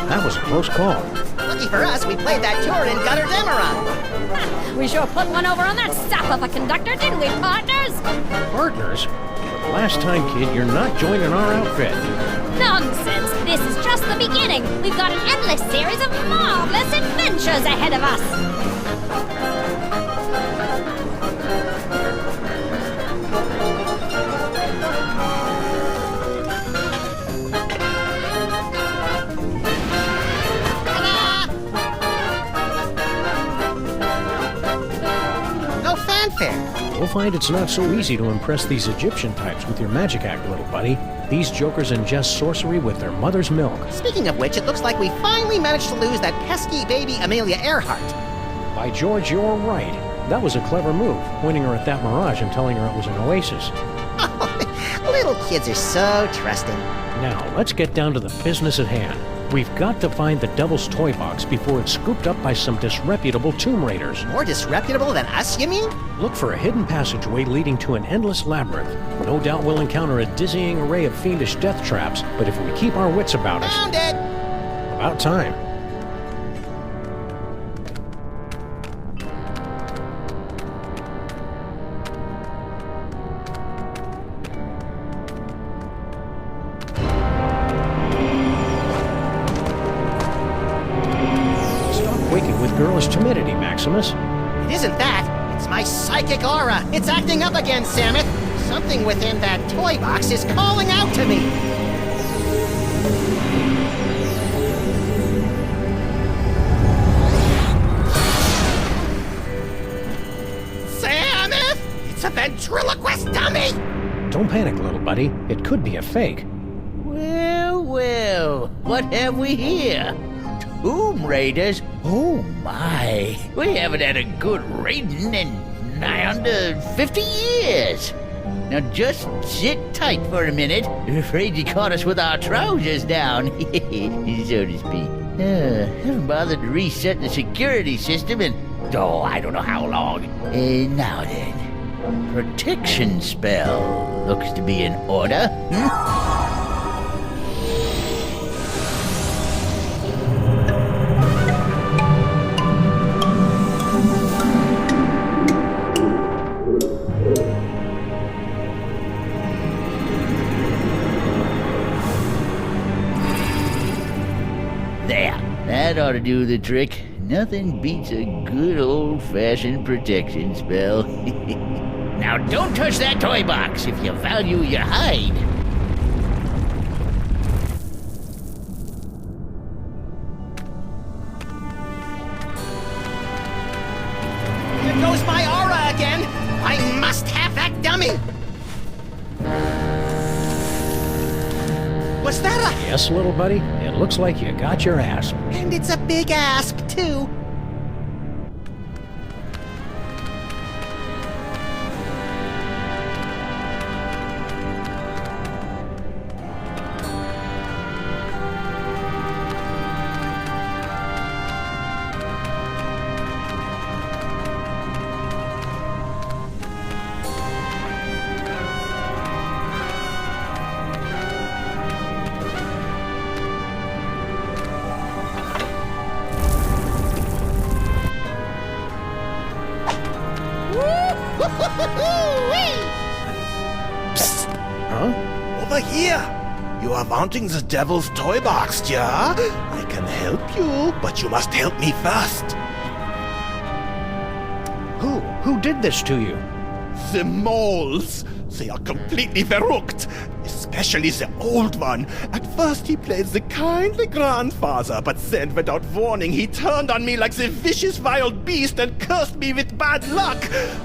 That was a close call. Lucky for us, we played that tour in Gutter Demeron. We sure put one over on that sap of a conductor, didn't we, partners? Partners? Last time, kid, you're not joining our outfit. Nonsense! This is just the beginning. We've got an endless series of marvelous adventures ahead of us. No fanfare. You'll find it's not so easy to impress these Egyptian types with your magic act, little buddy. These jokers ingest sorcery with their mother's milk. Speaking of which, it looks like we finally managed to lose that pesky baby Amelia Earhart. By George, you're right. That was a clever move, pointing her at that mirage and telling her it was an oasis. Little kids are so trusting. Now, let's get down to the business at hand. We've got to find the Devil's Toy Box before it's scooped up by some disreputable tomb raiders. More disreputable than us, you mean? Look for a hidden passageway leading to an endless labyrinth. No doubt we'll encounter a dizzying array of fiendish death traps, but if we keep our wits about us... Found it! About time. Girlish timidity, Maximus. It isn't that. It's my psychic aura. It's acting up again, Samus. Something within that toy box is calling out to me. Samus! It's a ventriloquist dummy! Don't panic, little buddy. It could be a fake. Well, well, what have we here? Tomb Raiders? Oh my, we haven't had a good raiding in nigh on to 50 years. Now just sit tight for a minute. Afraid you caught us with our trousers down, so to speak. Haven't bothered to reset the security system in, I don't know how long. Now then, protection spell looks to be in order. That ought to do the trick. Nothing beats a good old-fashioned protection spell. Now don't touch that toy box if you value your hide. Here goes my aura again. I must have that dummy. Was that a... Yes, little buddy? It looks like you got your asp. And it's a big asp, too. Psst. Huh? Over here! You are wanting the devil's toy box, yeah? I can help you, but you must help me first. Who did this to you? The moles. They are completely verrückt. Especially the old one. At first he played the kindly grandfather, but then without warning he turned on me like the vicious wild beast and cursed me with bad luck.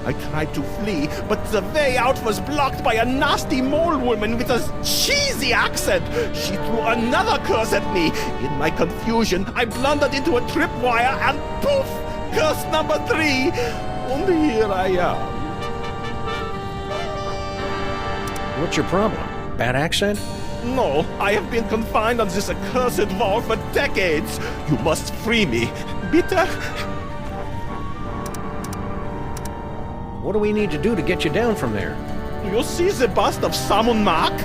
I tried to flee, but the way out was blocked by a nasty mole woman with a cheesy accent. She threw another curse at me. In my confusion, I blundered into a tripwire and poof! Curse number 3. Only here I am. What's your problem? Bad accent? No, I have been confined on this accursed wall for decades. You must free me. Bitte? What do we need to do to get you down from there? You see the bust of Sammun-Mak?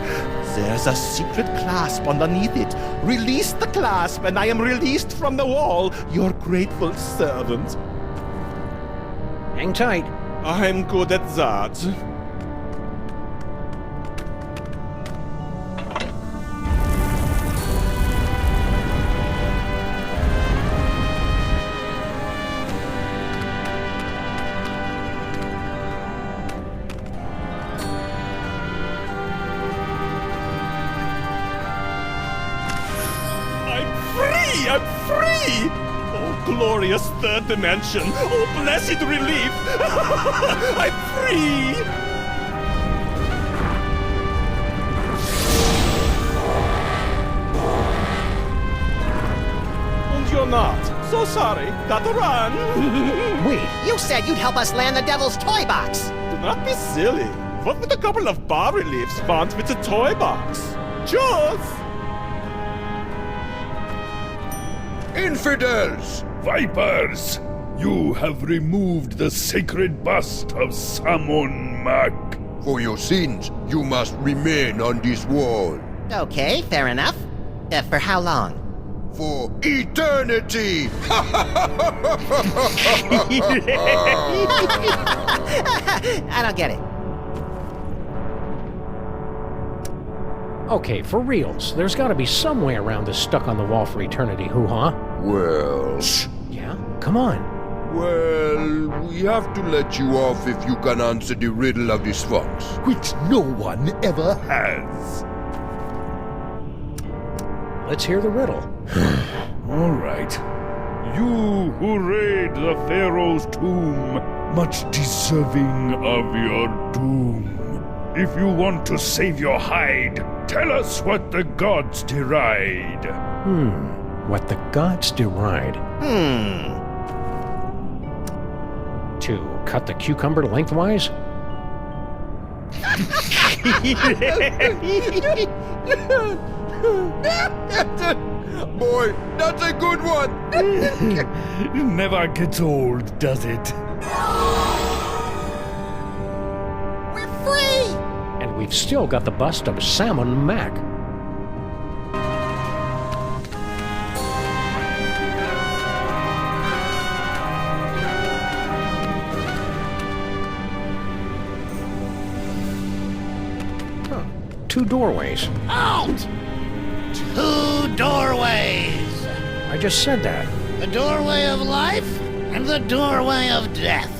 There's a secret clasp underneath it. Release the clasp and I am released from the wall. Your grateful servant. Hang tight. I'm good at that. I'm free! Oh, glorious third dimension! Oh, blessed relief! I'm free! And you're not. So sorry. Gotta run. Wait. You said you'd help us land the devil's toy box. Do not be silly. What would a couple of bas-reliefs want with a toy box? Just... Infidels! Vipers! You have removed the sacred bust of Sammun-Mak. For your sins, you must remain on this wall. Okay, fair enough. For how long? For eternity! I don't get it. Okay, for reals, there's gotta be some way around this stuck on the wall for eternity hoo-ha. Well... Yeah? Come on. Well, we have to let you off if you can answer the riddle of the Sphinx, which no one ever has. Let's hear the riddle. All right. You who raid the Pharaoh's tomb, much deserving of your doom. If you want to save your hide, tell us what the gods deride. What the gods deride. To cut the cucumber lengthwise? Boy, that's a good one. Never gets old, does it? We're free! And we've still got the bust of Sammun-Mak. Huh. 2 doorways. Out! 2 doorways. I just said that. The doorway of life and the doorway of death.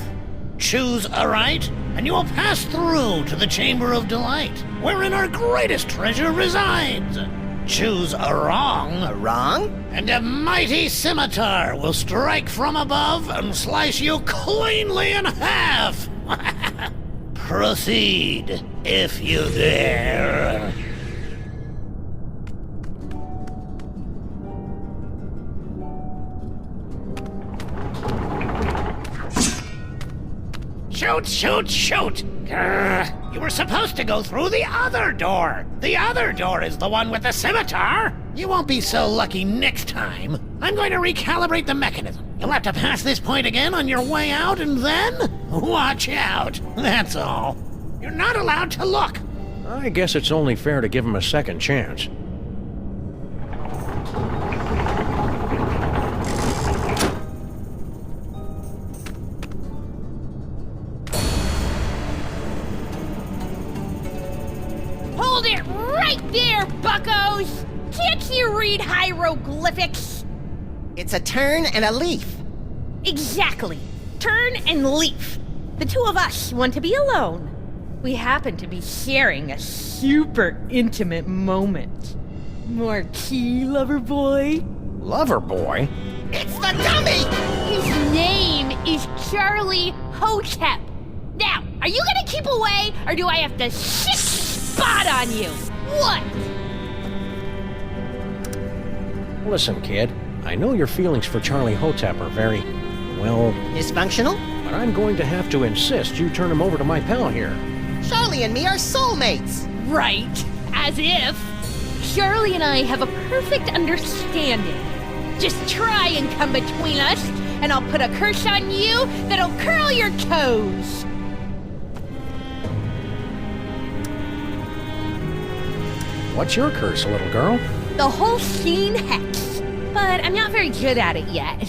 Choose aright, and you will pass through to the Chamber of Delight, wherein our greatest treasure resides. Choose a wrong. A wrong? And a mighty scimitar will strike from above and slice you cleanly in half. Proceed, if you dare. Shoot, shoot, shoot! Grr. You were supposed to go through the other door! The other door is the one with the scimitar! You won't be so lucky next time. I'm going to recalibrate the mechanism. You'll have to pass this point again on your way out, and then... watch out! That's all. You're not allowed to look! I guess it's only fair to give him a second chance. Hold it right there, buckos! Can't you read hieroglyphics? It's a turn and a leaf. Exactly. Turn and leaf. The two of us want to be alone. We happen to be sharing a super intimate moment. Marquis, lover boy. Lover boy? It's the dummy! His name is Charlie Hotep. Now, are you gonna keep away, or do I have to shit spot on you? What? Listen, kid. I know your feelings for Charlie Hotep are very, well... dysfunctional? But I'm going to have to insist you turn him over to my pal here. Charlie and me are soulmates. Right. As if. Charlie and I have a perfect understanding. Just try and come between us, and I'll put a curse on you that'll curl your toes. What's your curse, little girl? The whole scene hex. But I'm not very good at it yet.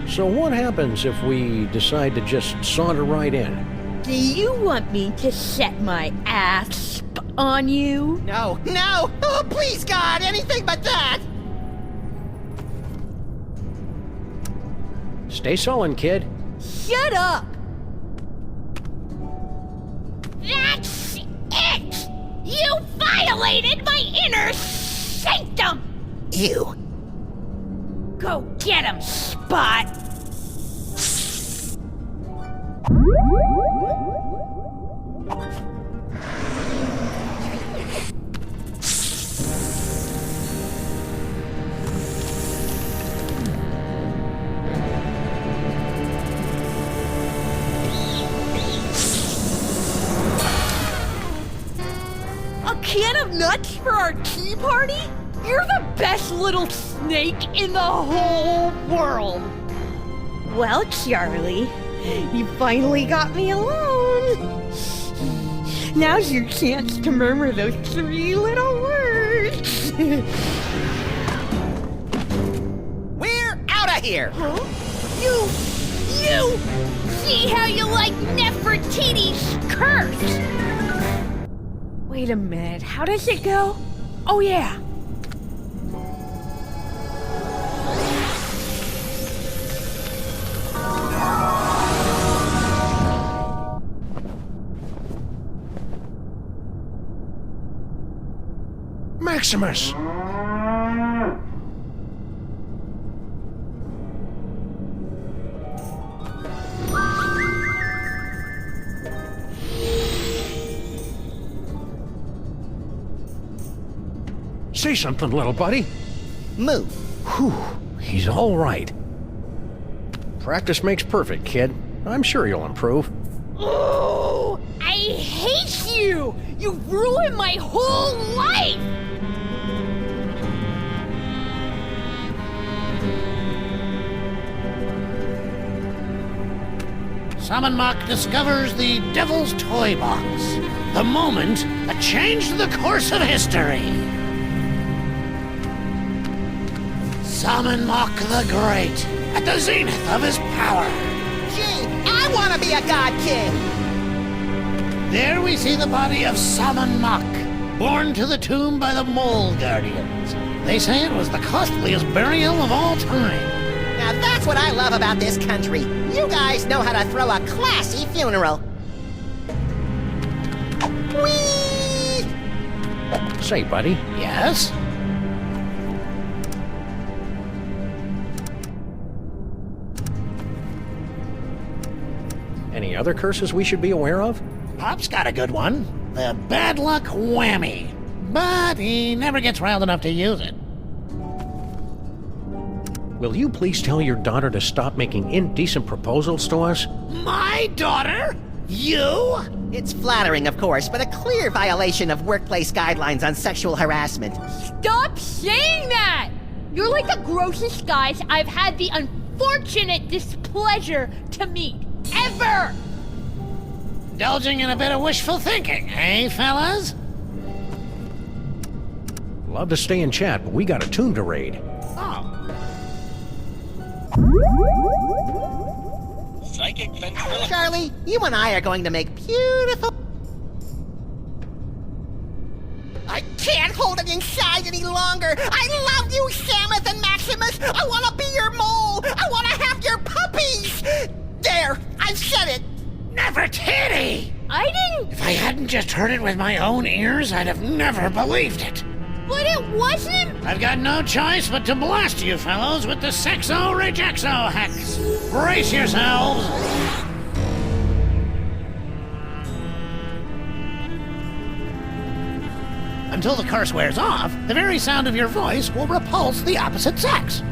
So what happens if we decide to just saunter right in? Do you want me to set my ass on you? No, no! Oh, please, God, anything but that! Stay sullen, kid. Shut up! That's it! You violated my inner sanctum! Ew. Go get him, Spot! A can of nuts for our tea party? You're the best little snake in the whole world! Well, Charlie, you finally got me alone. Now's your chance to murmur those 3 little words. We're out of here! Huh? You! See how you like Nefertiti's curse! Wait a minute, how does it go? Oh yeah! Maximus! Say something, little buddy. Move. Whew, he's all right. Practice makes perfect, kid. I'm sure you'll improve. Oh, I hate you! You ruined my whole life! Sammun-Mak discovers the Devil's Toy Box. The moment that changed the course of history. Sammun-Mak the Great, at the zenith of his power. Gee, I want to be a god king! There we see the body of Sammun-Mak, borne to the tomb by the Mole Guardians. They say it was the costliest burial of all time. Now that's what I love about this country. You guys know how to throw a classy funeral. Whee! Say, buddy. Yes? Any other curses we should be aware of? Pop's got a good one. The bad luck whammy. But he never gets round enough to use it. Will you please tell your daughter to stop making indecent proposals to us? My daughter? You? It's flattering, of course, but a clear violation of workplace guidelines on sexual harassment. Stop saying that! You're like the grossest guys I've had the unfortunate displeasure to meet. Ever! Indulging in a bit of wishful thinking, eh, fellas? Love to stay and chat, but we got a tomb to raid. Oh. Psychic ventriloquism. Charlie, you and I are going to make beautiful... I can't hold it inside any longer! I love you, Samus and Maximus! I want to be your mole! I want to have your puppies! There! I've said it! Nefertiti! I didn't... If I hadn't just heard it with my own ears, I'd have never believed it. But it wasn't... I've got no choice but to blast you fellows with the Sexo Rejexo Hex. Brace yourselves. Until the curse wears off, the very sound of your voice will repulse the opposite sex.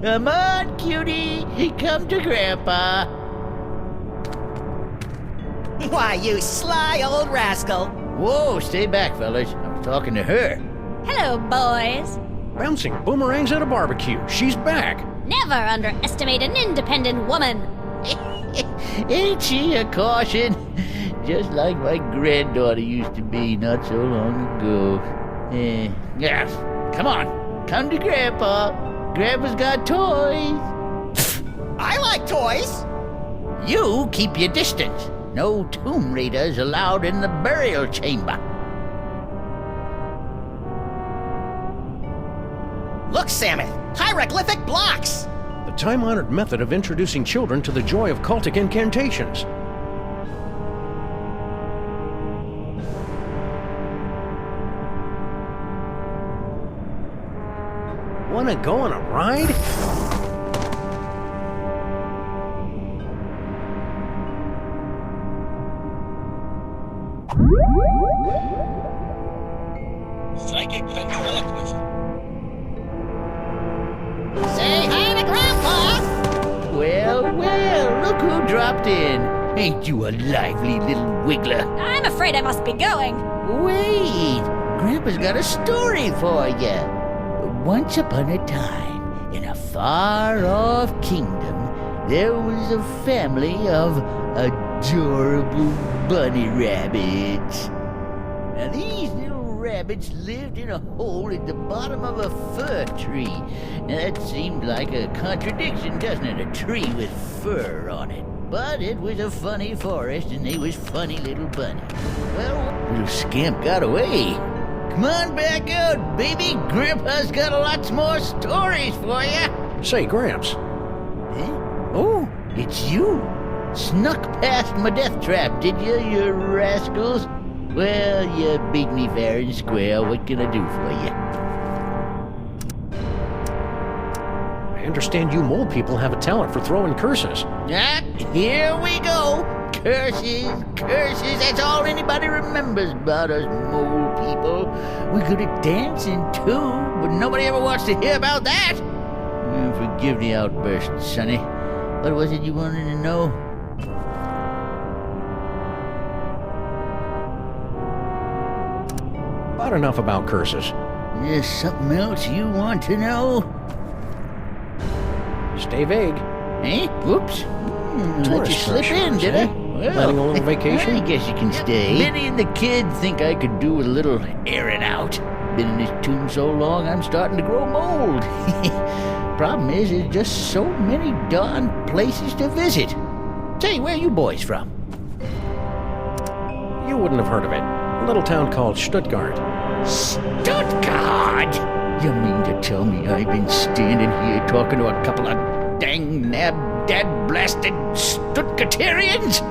Come on, cutie. Come to Grandpa. Why, you sly old rascal. Whoa, stay back, fellas. I was talking to her. Hello, boys. Bouncing boomerangs at a barbecue. She's back. Never underestimate an independent woman. Ain't she a caution? Just like my granddaughter used to be not so long ago. Yes. Come on. Come to Grandpa. Grandpa's got toys. I like toys. You keep your distance. No tomb raiders allowed in the burial chamber. Look, Samus, hieroglyphic blocks. The time-honored method of introducing children to the joy of cultic incantations. Wanna go on a ride? Psychic ventriloquism. Say hi to Grandpa! Well, look who dropped in. Ain't you a lively little wiggler? I'm afraid I must be going. Wait, Grandpa's got a story for you. Once upon a time, in a far-off kingdom, there was a family of adorable bunny rabbits. Now these little rabbits lived in a hole at the bottom of a fir tree. Now that seemed like a contradiction, doesn't it? A tree with fur on it. But it was a funny forest, and they was funny little bunnies. Well, little scamp got away. Come on back out, baby. Grandpa's got lots more stories for you. Say, Gramps. Huh? Oh, it's you. Snuck past my death trap, did you rascals? Well, you beat me fair and square. What can I do for you? I understand you mole people have a talent for throwing curses. Ah, here we go. Curses, curses. That's all anybody remembers about us mole people. We're good at dancing, too, but nobody ever wants to hear about that. Forgive the outburst, Sonny. What was it you wanted to know? About enough about curses. There's something else you want to know? Stay vague. Eh? Whoops. Let you slip in, did I? Well, planning a little vacation? I guess you can stay. Minnie and the kid think I could do a little airing out. Been in this tomb so long, I'm starting to grow mold. Problem is, there's just so many darn places to visit. Say, where are you boys from? You wouldn't have heard of it. A little town called Stuttgart. Stuttgart? You mean to tell me I've been standing here talking to a couple of dang dad-blasted Stuttgarterians?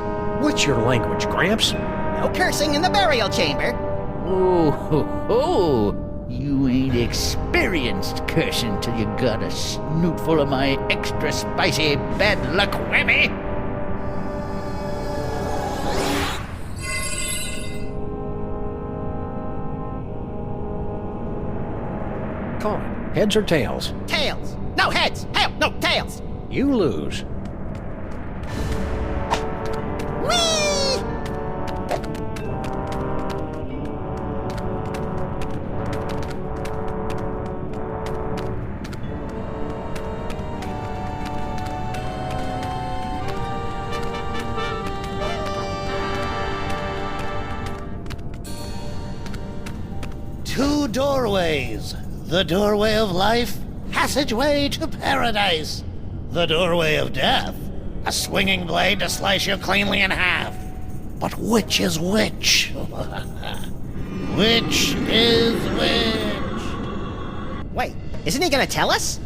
What's your language, Gramps? No cursing in the burial chamber. Oh, ho, ho. You ain't experienced cursing till you got a snoot full of my extra spicy bad luck whammy. Call it. Heads or tails? Tails. No, heads. Hell, no, tails. You lose. Whee! Two doorways. The doorway of life, passageway to paradise. The doorway of death, a swinging blade to slice you cleanly in half. But which is which? Which is which? Wait, isn't he gonna tell us?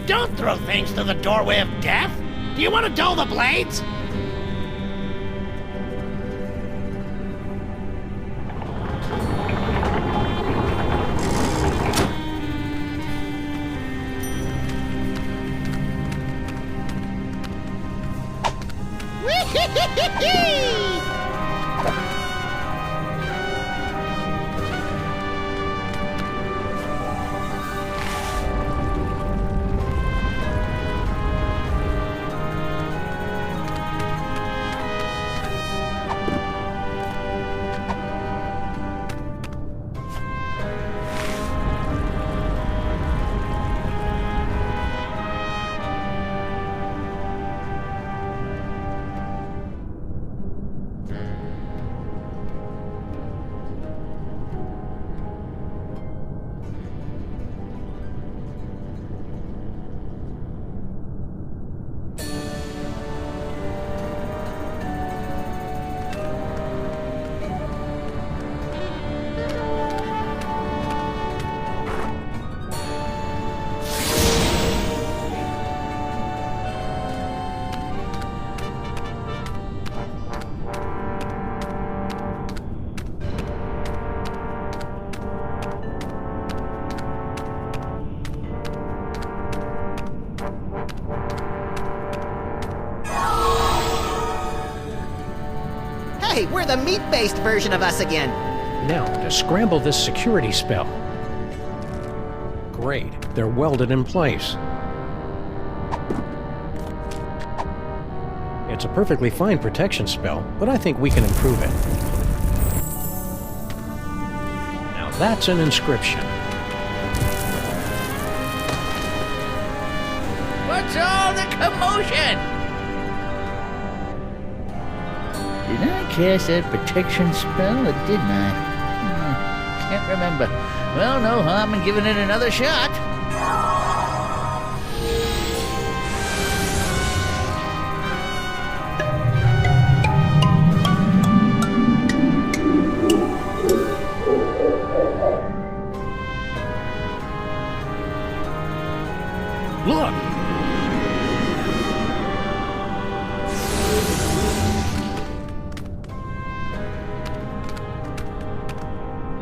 Don't throw things to the doorway of death! Do you want to dull the blades? Hey, we're the meat-based version of us again. Now, to scramble this security spell. Great, they're welded in place. It's a perfectly fine protection spell, but I think we can improve it. Now that's an inscription. What's all the commotion? Did I cast that protection spell, or didn't I? Can't remember. Well, no harm in giving it another shot. Look!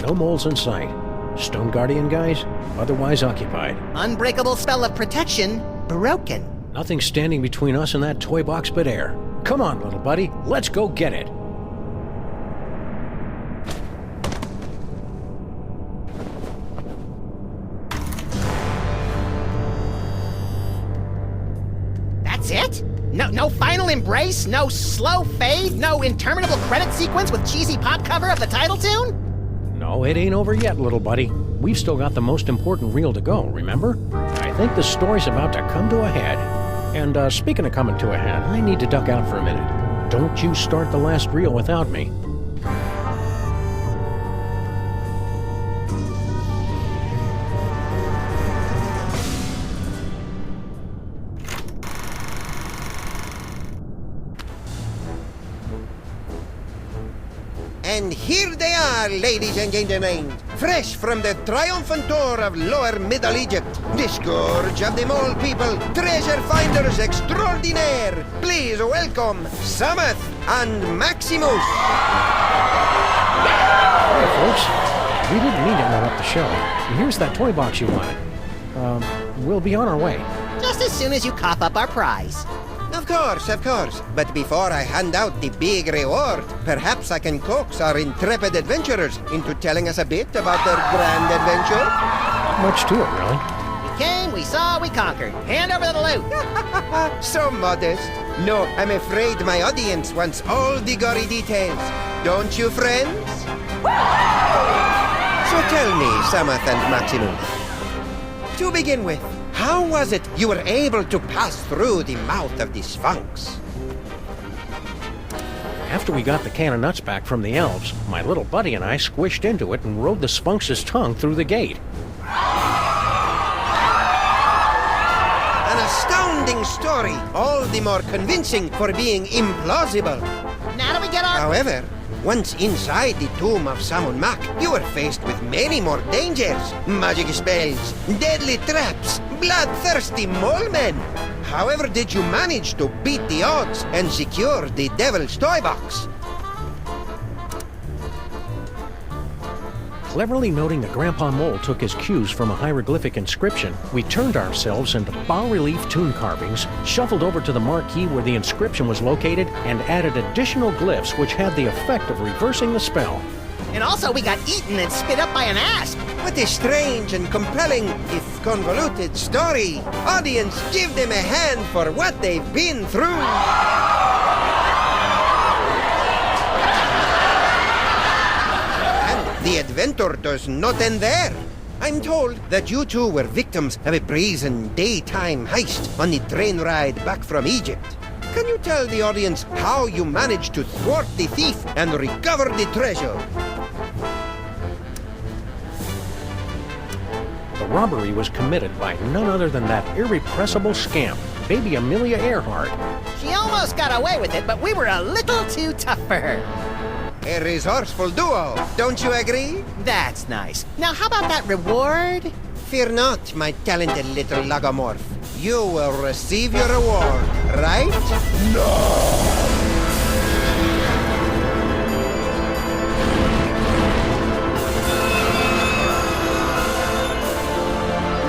No moles in sight. Stone Guardian guys, otherwise occupied. Unbreakable spell of protection, broken. Nothing standing between us and that toy box but air. Come on, little buddy, let's go get it. That's it? No final embrace? No slow fade? No interminable credit sequence with cheesy pop cover of the title tune? No, it ain't over yet, little buddy. We've still got the most important reel to go, remember? I think the story's about to come to a head. And speaking of coming to a head, I need to duck out for a minute. Don't you start the last reel without me. And here they are, ladies and gentlemen, fresh from the triumphant tour of Lower Middle Egypt, the scourge of the mole people, treasure finders extraordinaire. Please welcome Sammun and Maximus. Hey, folks. We didn't mean to interrupt the show. Here's that toy box you wanted. We'll be on our way. Just as soon as you cough up our prize. Of course. But before I hand out the big reward, perhaps I can coax our intrepid adventurers into telling us a bit about their grand adventure. Not much to it, really. We came, we saw, we conquered. Hand over the loot. So modest. No, I'm afraid my audience wants all the gory details. Don't you, friends? So tell me, Sammun and Maximus, to begin with, how was it you were able to pass through the mouth of the Sphinx? After we got the can of nuts back from the elves, my little buddy and I squished into it and rode the Sphinx's tongue through the gate. An astounding story, all the more convincing for being implausible. Now do we get our... However, once inside the tomb of Sammun-Mak, you were faced with many more dangers. Magic spells, deadly traps, bloodthirsty mole men. However did you manage to beat the odds and secure the Devil's Toy Box? Cleverly noting that Grandpa Mole took his cues from a hieroglyphic inscription, we turned ourselves into bas-relief tomb carvings, shuffled over to the marquee where the inscription was located, and added additional glyphs which had the effect of reversing the spell. And also we got eaten and spit up by an asp. What a strange and compelling, if convoluted, story. Audience, give them a hand for what they've been through. The adventure does not end there. I'm told that you two were victims of a brazen daytime heist on the train ride back from Egypt. Can you tell the audience how you managed to thwart the thief and recover the treasure? The robbery was committed by none other than that irrepressible scamp, Baby Amelia Earhart. She almost got away with it, but we were a little too tough for her. A resourceful duo, don't you agree? That's nice. Now how about that reward? Fear not, my talented little logomorph. You will receive your reward, right? No!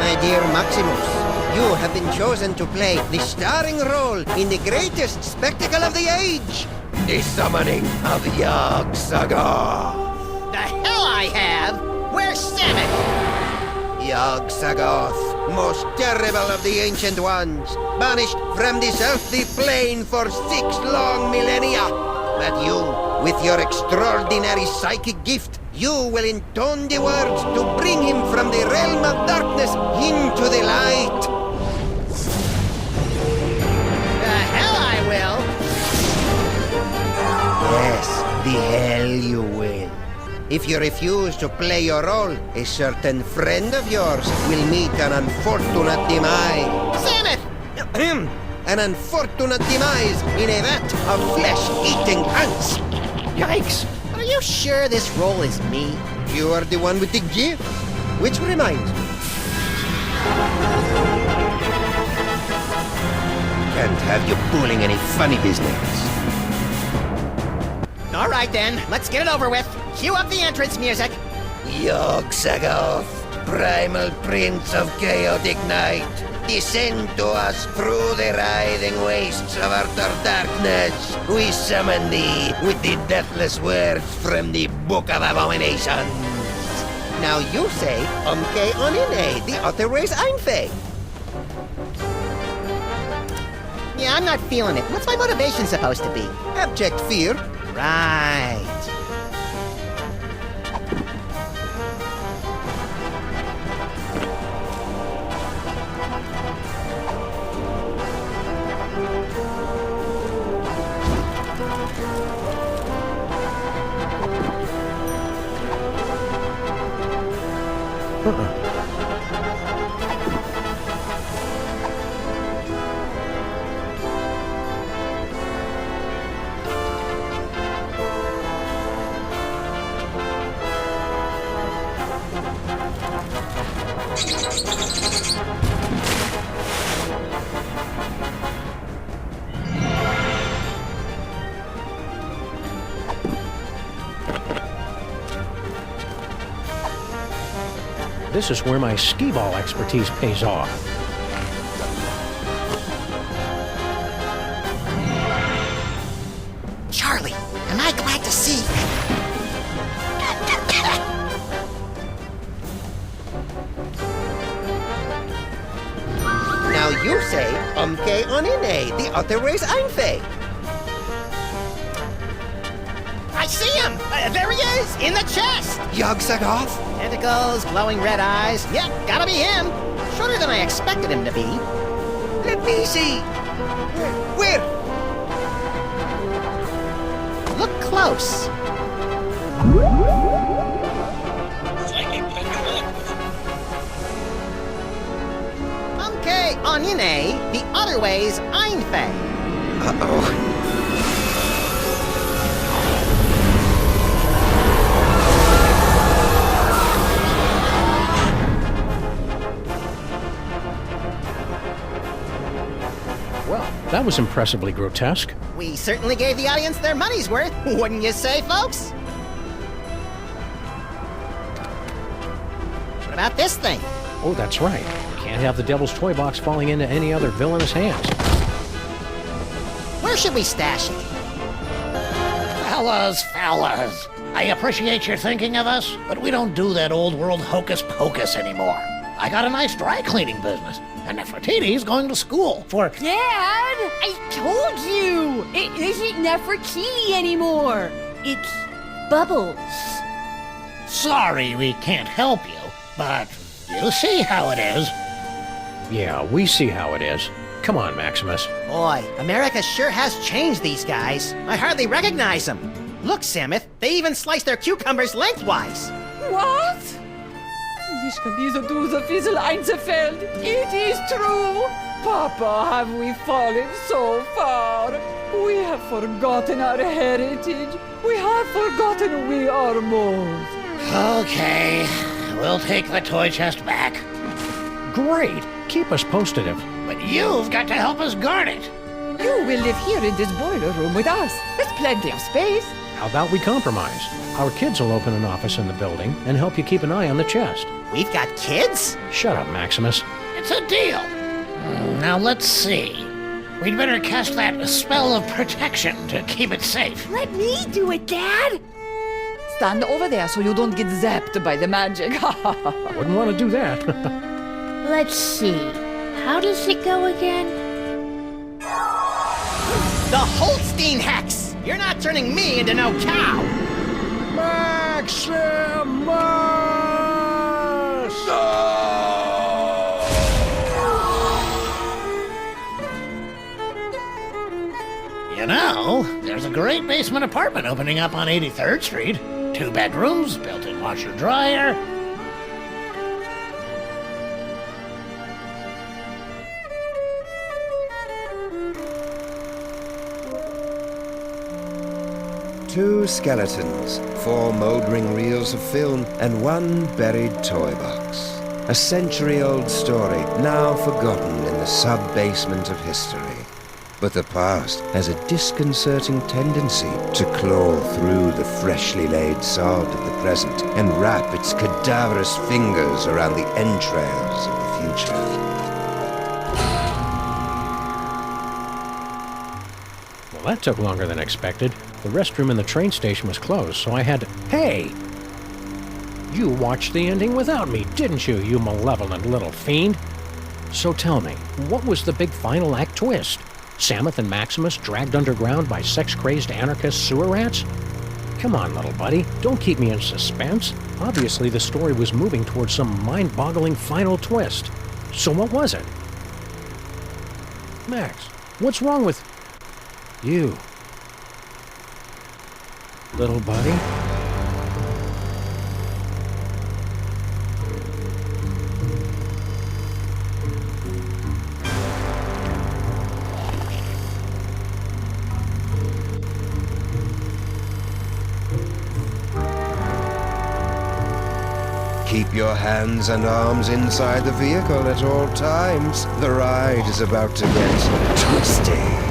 My dear Maximus, you have been chosen to play the starring role in the greatest spectacle of the age. The summoning of Yog-Sagoth. The hell I have! Where's Sammun? Yog-Sagoth, most terrible of the ancient ones, banished from this earthly plane for 6 long millennia. But you, with your extraordinary psychic gift, you will intone the words to bring him from the realm of darkness into the light. Yes, the hell you will. If you refuse to play your role, a certain friend of yours will meet an unfortunate demise. Samus! An unfortunate demise in a vat of flesh-eating ants. Yikes! Are you sure this role is me? You are the one with the gift. Which reminds me. Can't have you pulling any funny business. All right then, let's get it over with. Cue up the entrance music. Yog-Sagoth, primal prince of chaotic night, descend to us through the writhing wastes of utter darkness. We summon thee with the deathless words from the Book of Abominations. Now you say, Umke Onine, the other ways Einfe. Yeah, I'm not feeling it. What's my motivation supposed to be? Abject fear. Right. This is where my skee-ball expertise pays off. Charlie, am I glad to see Now you say, Umke Onine, the other ways Einfe. I see him! There he is, in the chest! Yog-Sagoth? Tentacles, glowing red eyes. Yep, gotta be him. Shorter than I expected him to be. Let me see. Where? Look close. Psychic ventriloquism. Okay, Onine, the other ways Einfe. Uh-oh. That was impressively grotesque. We certainly gave the audience their money's worth, wouldn't you say, folks? What about this thing? Oh, that's right. Can't have the Devil's Toy Box falling into any other villainous hands. Where should we stash it? Fellas, I appreciate your thinking of us, but we don't do that old world hocus pocus anymore. I got a nice dry cleaning business, and Nefertiti's going to school for... Dad! I told you! It isn't Nefertiti anymore! It's Bubbles. Sorry we can't help you, but you see how it is. Yeah, we see how it is. Come on, Maximus. Boy, America sure has changed these guys. I hardly recognize them. Look, Samuth, they even slice their cucumbers lengthwise. What? Ich kann diese Dose Fiesel einzufällt. It is true. Papa, have we fallen so far? We have forgotten our heritage. We have forgotten we are moles. Okay, we'll take the toy chest back. Great. Keep us posted. But you've got to help us guard it. You will live here in this boiler room with us. There's plenty of space. How about we compromise? Our kids will open an office in the building and help you keep an eye on the chest. We've got kids? Shut up, Maximus. It's a deal. Now let's see. We'd better cast that spell of protection to keep it safe. Let me do it, Dad! Stand over there so you don't get zapped by the magic. Wouldn't want to do that. Let's see. How does it go again? The Holstein Hex! You're not turning me into no cow! Maximus! You know, there there's a great basement apartment opening up on 83rd Street. 2 bedrooms, built-in washer-dryer. Two skeletons, 4 mouldering reels of film, and 1 buried toy box. A century-old story, now forgotten in the sub-basement of history. But the past has a disconcerting tendency to claw through the freshly laid sod of the present and wrap its cadaverous fingers around the entrails of the future. Well, that took longer than expected. The restroom in the train station was closed, so I had to... Hey! You watched the ending without me, didn't you, you malevolent little fiend? So tell me, what was the big final act twist? Samuth and Maximus dragged underground by sex-crazed anarchist sewer rats? Come on, little buddy, don't keep me in suspense. Obviously, the story was moving towards some mind-boggling final twist. So what was it? Max, what's wrong with... you? Little buddy? Keep your hands and arms inside the vehicle at all times. The ride is about to get twisty.